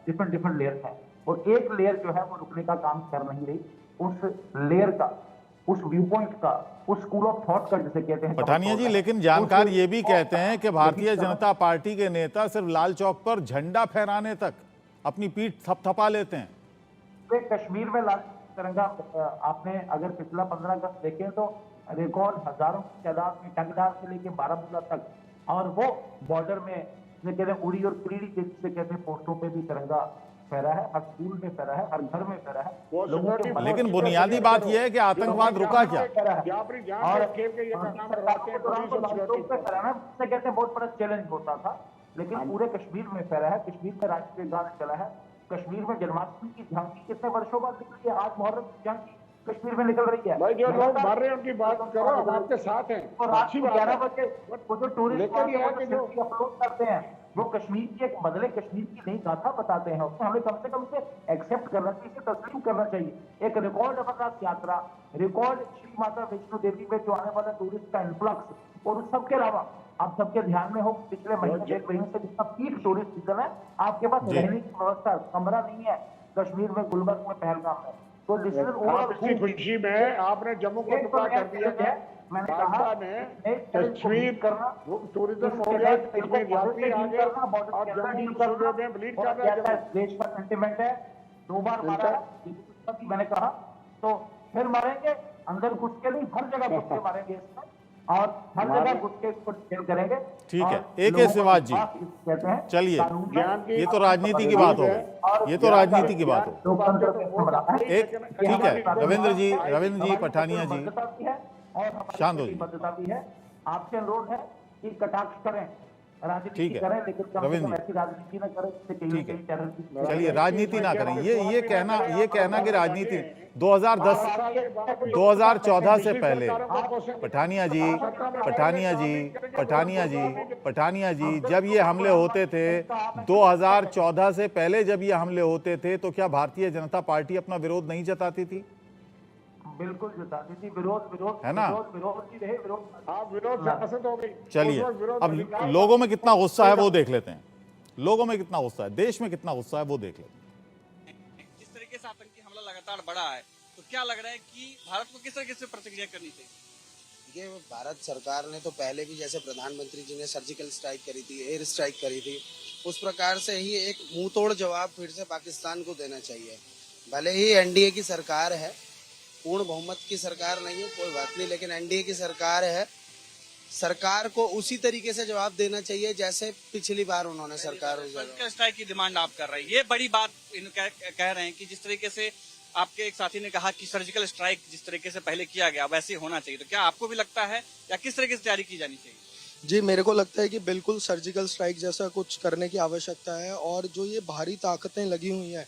different layers हैं, और एक लेयर जो है वो रुकने का काम कर नहीं रही। उस लेयर का, उस व्यू पॉइंट का, उस स्कूल ऑफ थॉट का जिसे कहते हैं पठानिया जी, लेकिन जानकार ये भी कहते हैं कि भारतीय जनता पार्टी के नेता सिर्फ लाल चौक पर झंडा फहराने तक अपनी पीठ थपथपा लेते हैं। कश्मीर में लाल तिरंगा, आपने अगर पिछला 15 अगस्त देखें तो रिकॉर्ड हजारों की तादाद में टंगदार से लेके बारामूला तक, और वो बॉर्डर में जिसे कहते हैं उड़ी और क्रीड़ी जिसे कहते हैं पोस्टों पे भी तिरंगा फहरा है, हर स्कूल में फहरा है, हर घर में फहरा है। लेकिन बुनियादी बात यह है कि आतंकवाद रुका क्या? बहुत बड़ा चैलेंज होता था, लेकिन पूरे कश्मीर में फहरा है। कश्मीर में राष्ट्रीय गान चला है, कश्मीर में जन्माष्टमी की झांकी कितने वर्षों बाद निकली है, आज मुहर्रम की झांकी कश्मीर में निकल रही है। भाई जो लोग मर रहे हैं उनकी बात करो, हम आपके साथ हैं। और रात को 11 बजे वो जो टूरिस्ट अपलोड करते हैं, वो कश्मीर की एक बदले कश्मीर की नई गाथा बताते हैं, उसमें हमें कम से कम से एक्सेप्ट करना चाहिए, इसे तस्लीम करना चाहिए। एक रिकॉर्ड अमरनाथ यात्रा, रिकॉर्ड श्री माता वैष्णो देवी में जो आने वाला टूरिस्ट का इन्फ्लक्स, और उस सबके अलावा आप सबके ध्यान में हो पिछले महीने 1 महीने से जितना पीक टूरिस्ट सीजन है, आपके पास रहने की व्यवस्था, कमरा नहीं है कश्मीर में, गुलमर्ग में, पहलगाम में। तो इसी खुशी में आपने जम्मू को टुकड़ा कर दिया है। मैंने कहा कश्मीर टूरिज्म हो गया, कश्मीर यात्री आ गए और जम्मू सूबे में ब्लीड कर रहे हैं। देश का सेंटिमेंट है, 2 बार मारा है, मैंने कहा तो फिर मारेंगे, अंदर घुस के नहीं, हर जगह घुस के मारेंगे इसमें, और हर जगह घुस के इसको डिटेल करेंगे। ठीक है, AK सिवाज जी, चलिए, ये तो राजनीति की बात हो गई, ये तो राजनीति की बात हो। एक ठीक है, रविंद्र जी, पठानिया जी, शांत हो जी, आपसे अनुरोध है कि कटाक्ष करें, राजनीति करें, लेकिन रविंद्र जी, ऐसी राजनीति न करें। ठीक है, चलिए, राजनीति ना करें, ये कहना कि राजनीति 2014 से पहले, पठानिया जी, जब ये हमले होते थे 2014 से पहले, जब ये हमले होते थे, तो क्या भारतीय जनता पार्टी अपना विरोध नहीं जताती थी? बिल्कुल जताती थी, विरोध है ना? विरोध हो गई। चलिए, अब लोगों में कितना गुस्सा है वो देख लेते हैं, लोगों में कितना गुस्सा है, देश में कितना गुस्सा है वो देख लेते हैं। जिस तरीके से आतंकी हमला लगातार बढ़ा है, तो क्या लग रहा है कि भारत को किस तरीके से प्रतिक्रिया करनी चाहिए? ये भारत सरकार ने तो पहले भी, जैसे प्रधानमंत्री जी ने सर्जिकल स्ट्राइक करी थी, एयर स्ट्राइक करी थी, उस प्रकार से ही एक मुंह तोड़ जवाब फिर से पाकिस्तान को देना चाहिए। भले ही एनडीए की सरकार है, पूर्ण बहुमत की सरकार नहीं है, कोई बात नहीं, लेकिन एनडीए की सरकार है, सरकार को उसी तरीके से जवाब देना चाहिए जैसे पिछली बार उन्होंने सरकार स्ट्राइक की डिमांड आप कर रहे हैं। ये बड़ी बात कह रहे हैं कि जिस तरीके से आपके एक साथी ने कहा कि सर्जिकल स्ट्राइक जिस तरीके से पहले किया गया वैसे होना चाहिए, तो क्या आपको भी लगता है, या किस तरीके से तैयारी की जानी चाहिए? जी, मेरे को लगता है कि बिल्कुल सर्जिकल स्ट्राइक जैसा कुछ करने की आवश्यकता है। और जो ये बाहरी ताकतें लगी हुई हैं,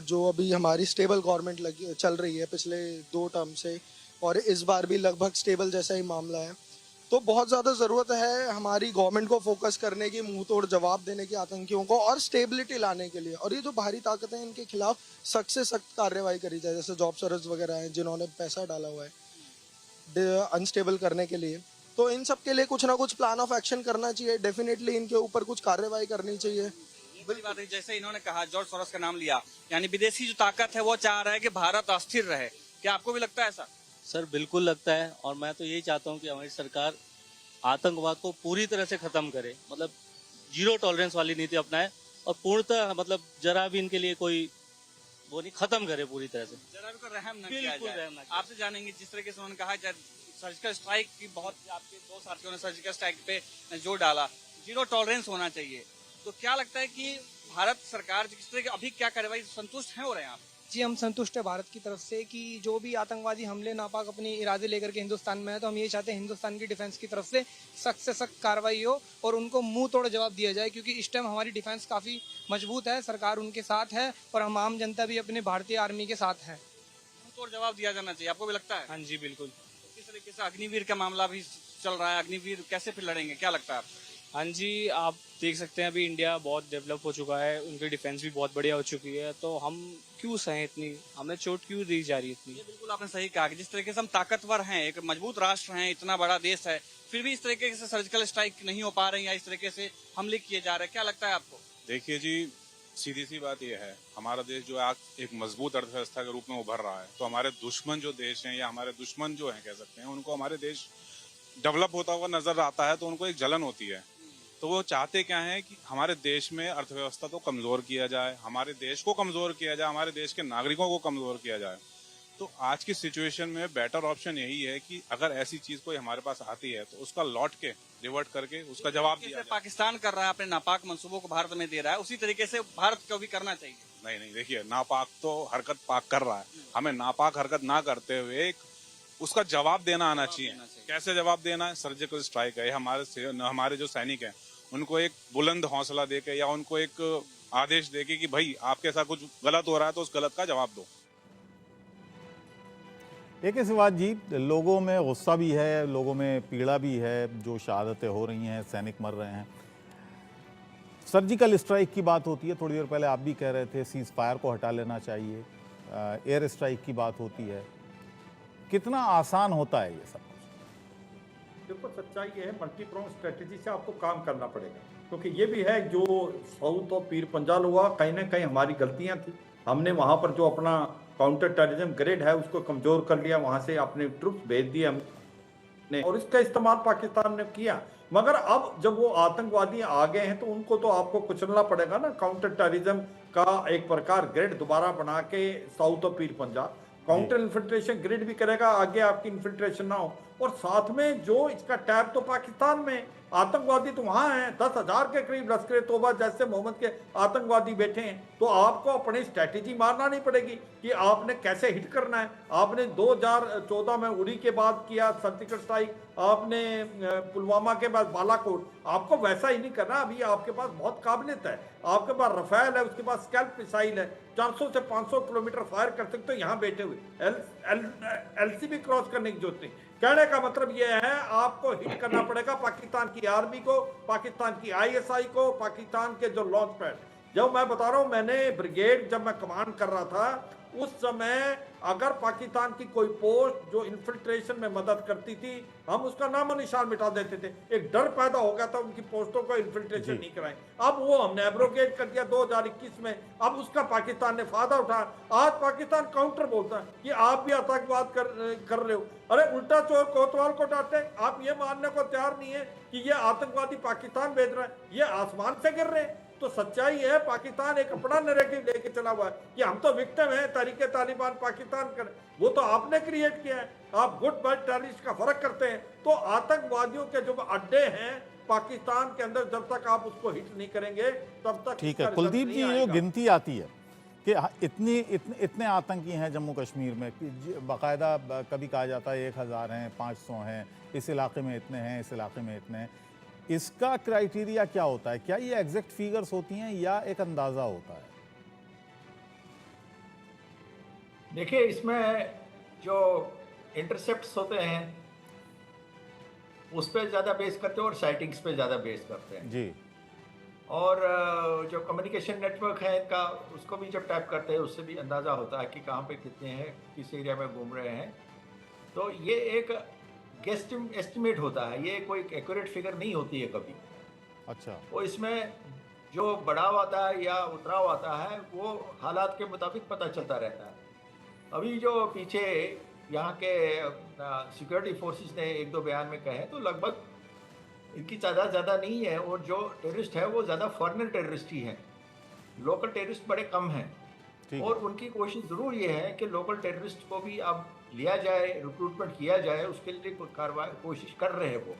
जो अभी हमारी स्टेबल गवर्नमेंट चल रही है पिछले 2 टर्म से, और इस बार भी लगभग स्टेबल जैसा ही मामला है, तो बहुत ज़्यादा ज़रूरत है हमारी गवर्नमेंट को फोकस करने की, मुंह तोड़ जवाब देने की आतंकियों को, और स्टेबिलिटी लाने के लिए। और ये जो बाहरी ताकतें हैं, इनके खिलाफ सख्त से सख्त कार्रवाई करी जाए, जैसे जॉब सर्च वगैरह हैं जिन्होंने पैसा डाला हुआ है अनस्टेबल करने के लिए, तो इन सब के लिए कुछ ना कुछ प्लान ऑफ एक्शन करना चाहिए। डेफिनेटली इनके ऊपर कुछ कार्रवाई करनी चाहिए। बड़ी बात है, जैसे इन्होंने कहा, जॉर्ज सोरोस का नाम लिया, यानी विदेशी जो ताकत है वो चाह रहा है कि भारत अस्थिर रहे, क्या आपको भी लगता है ऐसा? सर बिल्कुल लगता है, और मैं तो यही चाहता हूँ कि हमारी सरकार आतंकवाद को पूरी तरह से खत्म करे, मतलब 0 टॉलरेंस वाली नीति अपनाए, और पूर्णतः मतलब जरा भी इनके लिए कोई वो नहीं, खत्म करे पूरी तरह से। जरा भी रहम न किया बिल्कुल जाए। रहम ना किया आपसे जानेंगे, जिस तरीके से उन्होंने कहा सर्जिकल स्ट्राइक की, बहुत आपके दो साथियों ने सर्जिकल स्ट्राइक पे जोर डाला, 0 टॉलरेंस होना चाहिए, तो क्या लगता है कि भारत सरकार जिस तरह की अभी क्या कार्रवाई, संतुष्ट है हो रहे हैं आप? जी, हम संतुष्ट है भारत की तरफ से कि जो भी आतंकवादी हमले नापाक अपने इरादे लेकर के हिंदुस्तान में है, तो हम ये चाहते हैं हिंदुस्तान की डिफेंस की तरफ से सख्त कार्रवाई हो और उनको मुंह तोड़ जवाब दिया जाए, क्योंकि इस टाइम हमारी डिफेंस काफ़ी मजबूत है, सरकार उनके साथ है और हम आम जनता भी अपने भारतीय आर्मी के साथ है। मुंह तोड़ जवाब दिया जाना चाहिए, आपको भी लगता है? हाँ जी बिल्कुल। तो किस तरीके से अग्निवीर का मामला भी चल रहा है, अग्निवीर कैसे फिर लड़ेंगे, क्या लगता है आपको? हाँ जी, आप देख सकते हैं अभी इंडिया बहुत डेवलप हो चुका है, उनकी डिफेंस भी बहुत बढ़िया हो चुकी है, तो हम क्यों सहें इतनी, हमें चोट क्यों दी जा रही है इतनी? ये बिल्कुल आपने सही कहा कि जिस तरीके से हम ताकतवर हैं, एक मजबूत राष्ट्र हैं, इतना बड़ा देश है, फिर भी इस तरीके से सर्जिकल स्ट्राइक नहीं हो पा रही है, इस तरीके से हमले किए जा रहे हैं, क्या लगता है आपको? देखिए जी, सीधी सी बात यह है, हमारा देश जो है आज एक मजबूत अर्थव्यवस्था के रूप में उभर रहा है, तो हमारे दुश्मन जो देश हैं या हमारे दुश्मन जो हैं कह सकते हैं, उनको हमारे देश डेवलप होता हुआ नजर आता है तो उनको एक जलन होती है। तो वो चाहते क्या है कि हमारे देश में अर्थव्यवस्था तो कमजोर किया जाए, हमारे देश को कमजोर किया जाए, हमारे देश के नागरिकों को कमजोर किया जाए। तो आज की सिचुएशन में बेटर ऑप्शन यही है कि अगर ऐसी चीज कोई हमारे पास आती है तो उसका लौट के रिवर्ट करके उसका जवाब दिया जाए। पाकिस्तान कर रहा है, अपने नापाक मंसूबों को भारत में दे रहा है, उसी तरीके से भारत को भी करना चाहिए। नहीं, देखिए, नापाक तो हरकत पाक कर रहा है, हमें नापाक हरकत ना करते हुए उसका जवाब देना आना चाहिए। कैसे जवाब देना है? सर्जिकल स्ट्राइक है, हमारे जो सैनिक हैं उनको एक बुलंद हौसला देके या उनको एक आदेश देके कि भाई आपके साथ कुछ गलत हो रहा है तो उस गलत का जवाब दो। एक सिवाज जी, लोगों में गुस्सा भी है, लोगों में पीड़ा भी है, जो शहादतें हो रही हैं, सैनिक मर रहे हैं। सर्जिकल स्ट्राइक की बात होती है, थोड़ी देर पहले आप भी कह रहे थे सीज फायर को हटा लेना चाहिए, एयर स्ट्राइक की बात होती है, कितना आसान होता है ये सब? देखो, सच्चाई ये है, मल्टीप्रोंग स्ट्रेटेजी से आपको काम करना पड़ेगा, क्योंकि ये भी है जो साउथ और पीर पंजाल हुआ, कहीं ना कहीं हमारी गलतियां थी। हमने वहां पर जो अपना काउंटर टेररिज्म ग्रेड है उसको कमजोर कर लिया, वहां से अपने ट्रुप्स भेज दिए हमने और इसका इस्तेमाल पाकिस्तान ने किया। मगर अब जब वो आतंकवादी आ गए हैं तो उनको तो आपको कुचलना पड़ेगा ना। काउंटर टेररिज्म का एक प्रकार ग्रेड दोबारा बना के साउथ और Pir Panjal counter infiltration grid भी करेगा, आगे आपकी इन्फिल्ट्रेशन ना हो। और साथ में जो इसका टैब तो पाकिस्तान में, आतंकवादी तो वहां हैं, 10,000 के करीब लश्कर तोबा जैसे मोहम्मद के आतंकवादी बैठे हैं। तो आपको अपनी स्ट्रैटेजी मारना नहीं पड़ेगी कि आपने कैसे हिट करना है। आपने 2014 में उड़ी के बाद किया सर्जिकल स्ट्राइक, आपने पुलवामा के बाद बालाकोट, आपको वैसा ही नहीं करना। अभी आपके पास बहुत काबिलियत है, आपके पास रफेल है, उसके पास स्कैल्प मिसाइल है, 400 से 500 किलोमीटर फायर कर सकते हो यहाँ बैठे हुए। LCB क्रॉस करने की जरूरत नहीं। कहने का मतलब यह है आपको हिट करना पड़ेगा पाकिस्तान की आर्मी को, पाकिस्तान की ISI को, पाकिस्तान के जो लॉन्च पैड। जब मैं बता रहा हूं, मैंने ब्रिगेड जब मैं कमांड कर रहा था उस समय अगर पाकिस्तान की कोई पोस्ट जो इन्फिल्ट्रेशन में मदद करती थी, हम उसका नाम और निशान मिटा देते थे। एक डर पैदा हो गया था उनकी पोस्टों को इन्फिल्ट्रेशन नहीं कराएं। अब वो हमने एब्रोगेट कर दिया 2021 में, अब उसका पाकिस्तान ने फायदा उठाया। आज पाकिस्तान काउंटर बोलता है कि आप भी आतंकवाद कर रहे हो। अरे उल्टा चोर कोतवाल को डांटे, आप ये मानने को तैयार नहीं है कि ये आतंकवादी पाकिस्तान भेज रहा है, ये आसमान से गिर रहे हैं। तो सच्चाई है पाकिस्तान एक अपना नैरेटिव लेके चला हुआ है कि हम तो विक्टिम हैं, तहरीके तालिबान पाकिस्तान कर, वो तो आपने क्रिएट किया है। आप गुड बाय टेररिस्ट का फर्क करते हैं। तो आतंकवादियों के जो अड्डे हैं पाकिस्तान के अंदर, जब तक आप उसको हिट नहीं करेंगे तब तक। ठीक है कुलदीप जी, ये गिनती आती है कि इतने आतंकी हैं जम्मू कश्मीर में, बाकायदा कभी कहा जाता है 1000 हैं, 500 हैं, इस इलाके में इतने हैं, इस इलाके में इतने हैं। इसका क्राइटेरिया क्या होता है? क्या ये एग्जैक्ट फिगर्स होती हैं या एक अंदाजा होता है? देखिए, इसमें जो इंटरसेप्ट्स होते हैं उस पर ज़्यादा बेस करते हैं और साइटिंग्स पे ज़्यादा बेस करते हैं जी। और जो कम्युनिकेशन नेटवर्क है इनका, उसको भी जब टैप करते हैं उससे भी अंदाज़ा होता है कि कहाँ पे कितने हैं, किस एरिया में घूम रहे हैं। तो ये एक गेस्ट एस्टिमेट होता है, ये कोई एक्यूरेट फिगर नहीं होती है कभी। अच्छा। तो इसमें जो बढ़ाव आता है या उतराव आता है वो हालात के मुताबिक पता चलता रहता है। अभी जो पीछे यहाँ के सिक्योरिटी फोर्सेस ने 1-2 बयान में कहे तो लगभग इनकी तादाद ज़्यादा नहीं है और जो टेररिस्ट है वो ज़्यादा फॉरेनर टेररिस्ट ही हैं, लोकल टेररिस्ट बड़े कम हैं। और उनकी कोशिश जरूर ये है कि लोकल टेररिस्ट को भी अब लिया जाए, रिक्रूटमेंट किया जाए, उसके लिए कोशिश कर रहे हैं वो।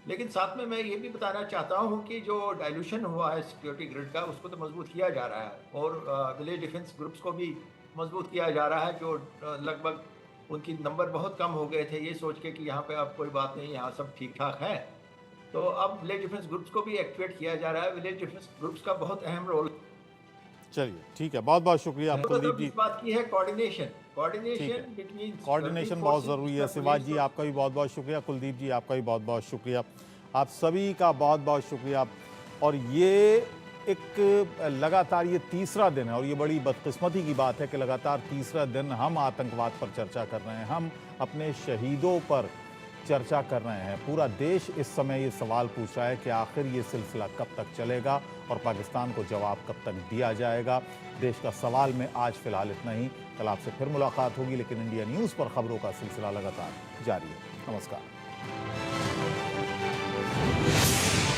लेकिन साथ में मैं ये भी बताना चाहता हूँ कि जो डाइल्यूशन हुआ है सिक्योरिटी ग्रिड का, उसको तो मजबूत किया जा रहा है, और विलेज डिफेंस ग्रुप्स को भी मजबूत किया जा रहा है, जो लगभग उनकी नंबर बहुत कम हो गए थे ये सोच के कि यहाँ पे अब कोई बात नहीं, यहाँ सब ठीक ठाक है। तो अब विलेज डिफेंस ग्रुप्स को भी एक्टिवेट किया जा रहा है। विलेज डिफेंस ग्रुप्स का बहुत अहम रोल। चलिए ठीक है, बहुत बहुत शुक्रिया कुलदीप जी। इस बात की है कोऑर्डिनेशन बिटवीन कोऑर्डिनेशन बहुत ज़रूरी है। शिवाज जी आपका भी बहुत बहुत शुक्रिया, कुलदीप जी आपका भी बहुत बहुत शुक्रिया, आप सभी का बहुत बहुत शुक्रिया। और ये एक लगातार ये तीसरा दिन है और ये बड़ी बदकिस्मती की बात है कि लगातार तीसरा दिन हम आतंकवाद पर चर्चा कर रहे हैं, हम अपने शहीदों पर चर्चा कर रहे हैं। पूरा देश इस समय ये सवाल पूछ रहा है कि आखिर ये सिलसिला कब तक चलेगा और पाकिस्तान को जवाब कब तक दिया जाएगा। देश का सवाल में आज फिलहाल इतना ही। कल आपसे फिर मुलाकात होगी, लेकिन इंडिया न्यूज़ पर खबरों का सिलसिला लगातार जारी है। नमस्कार।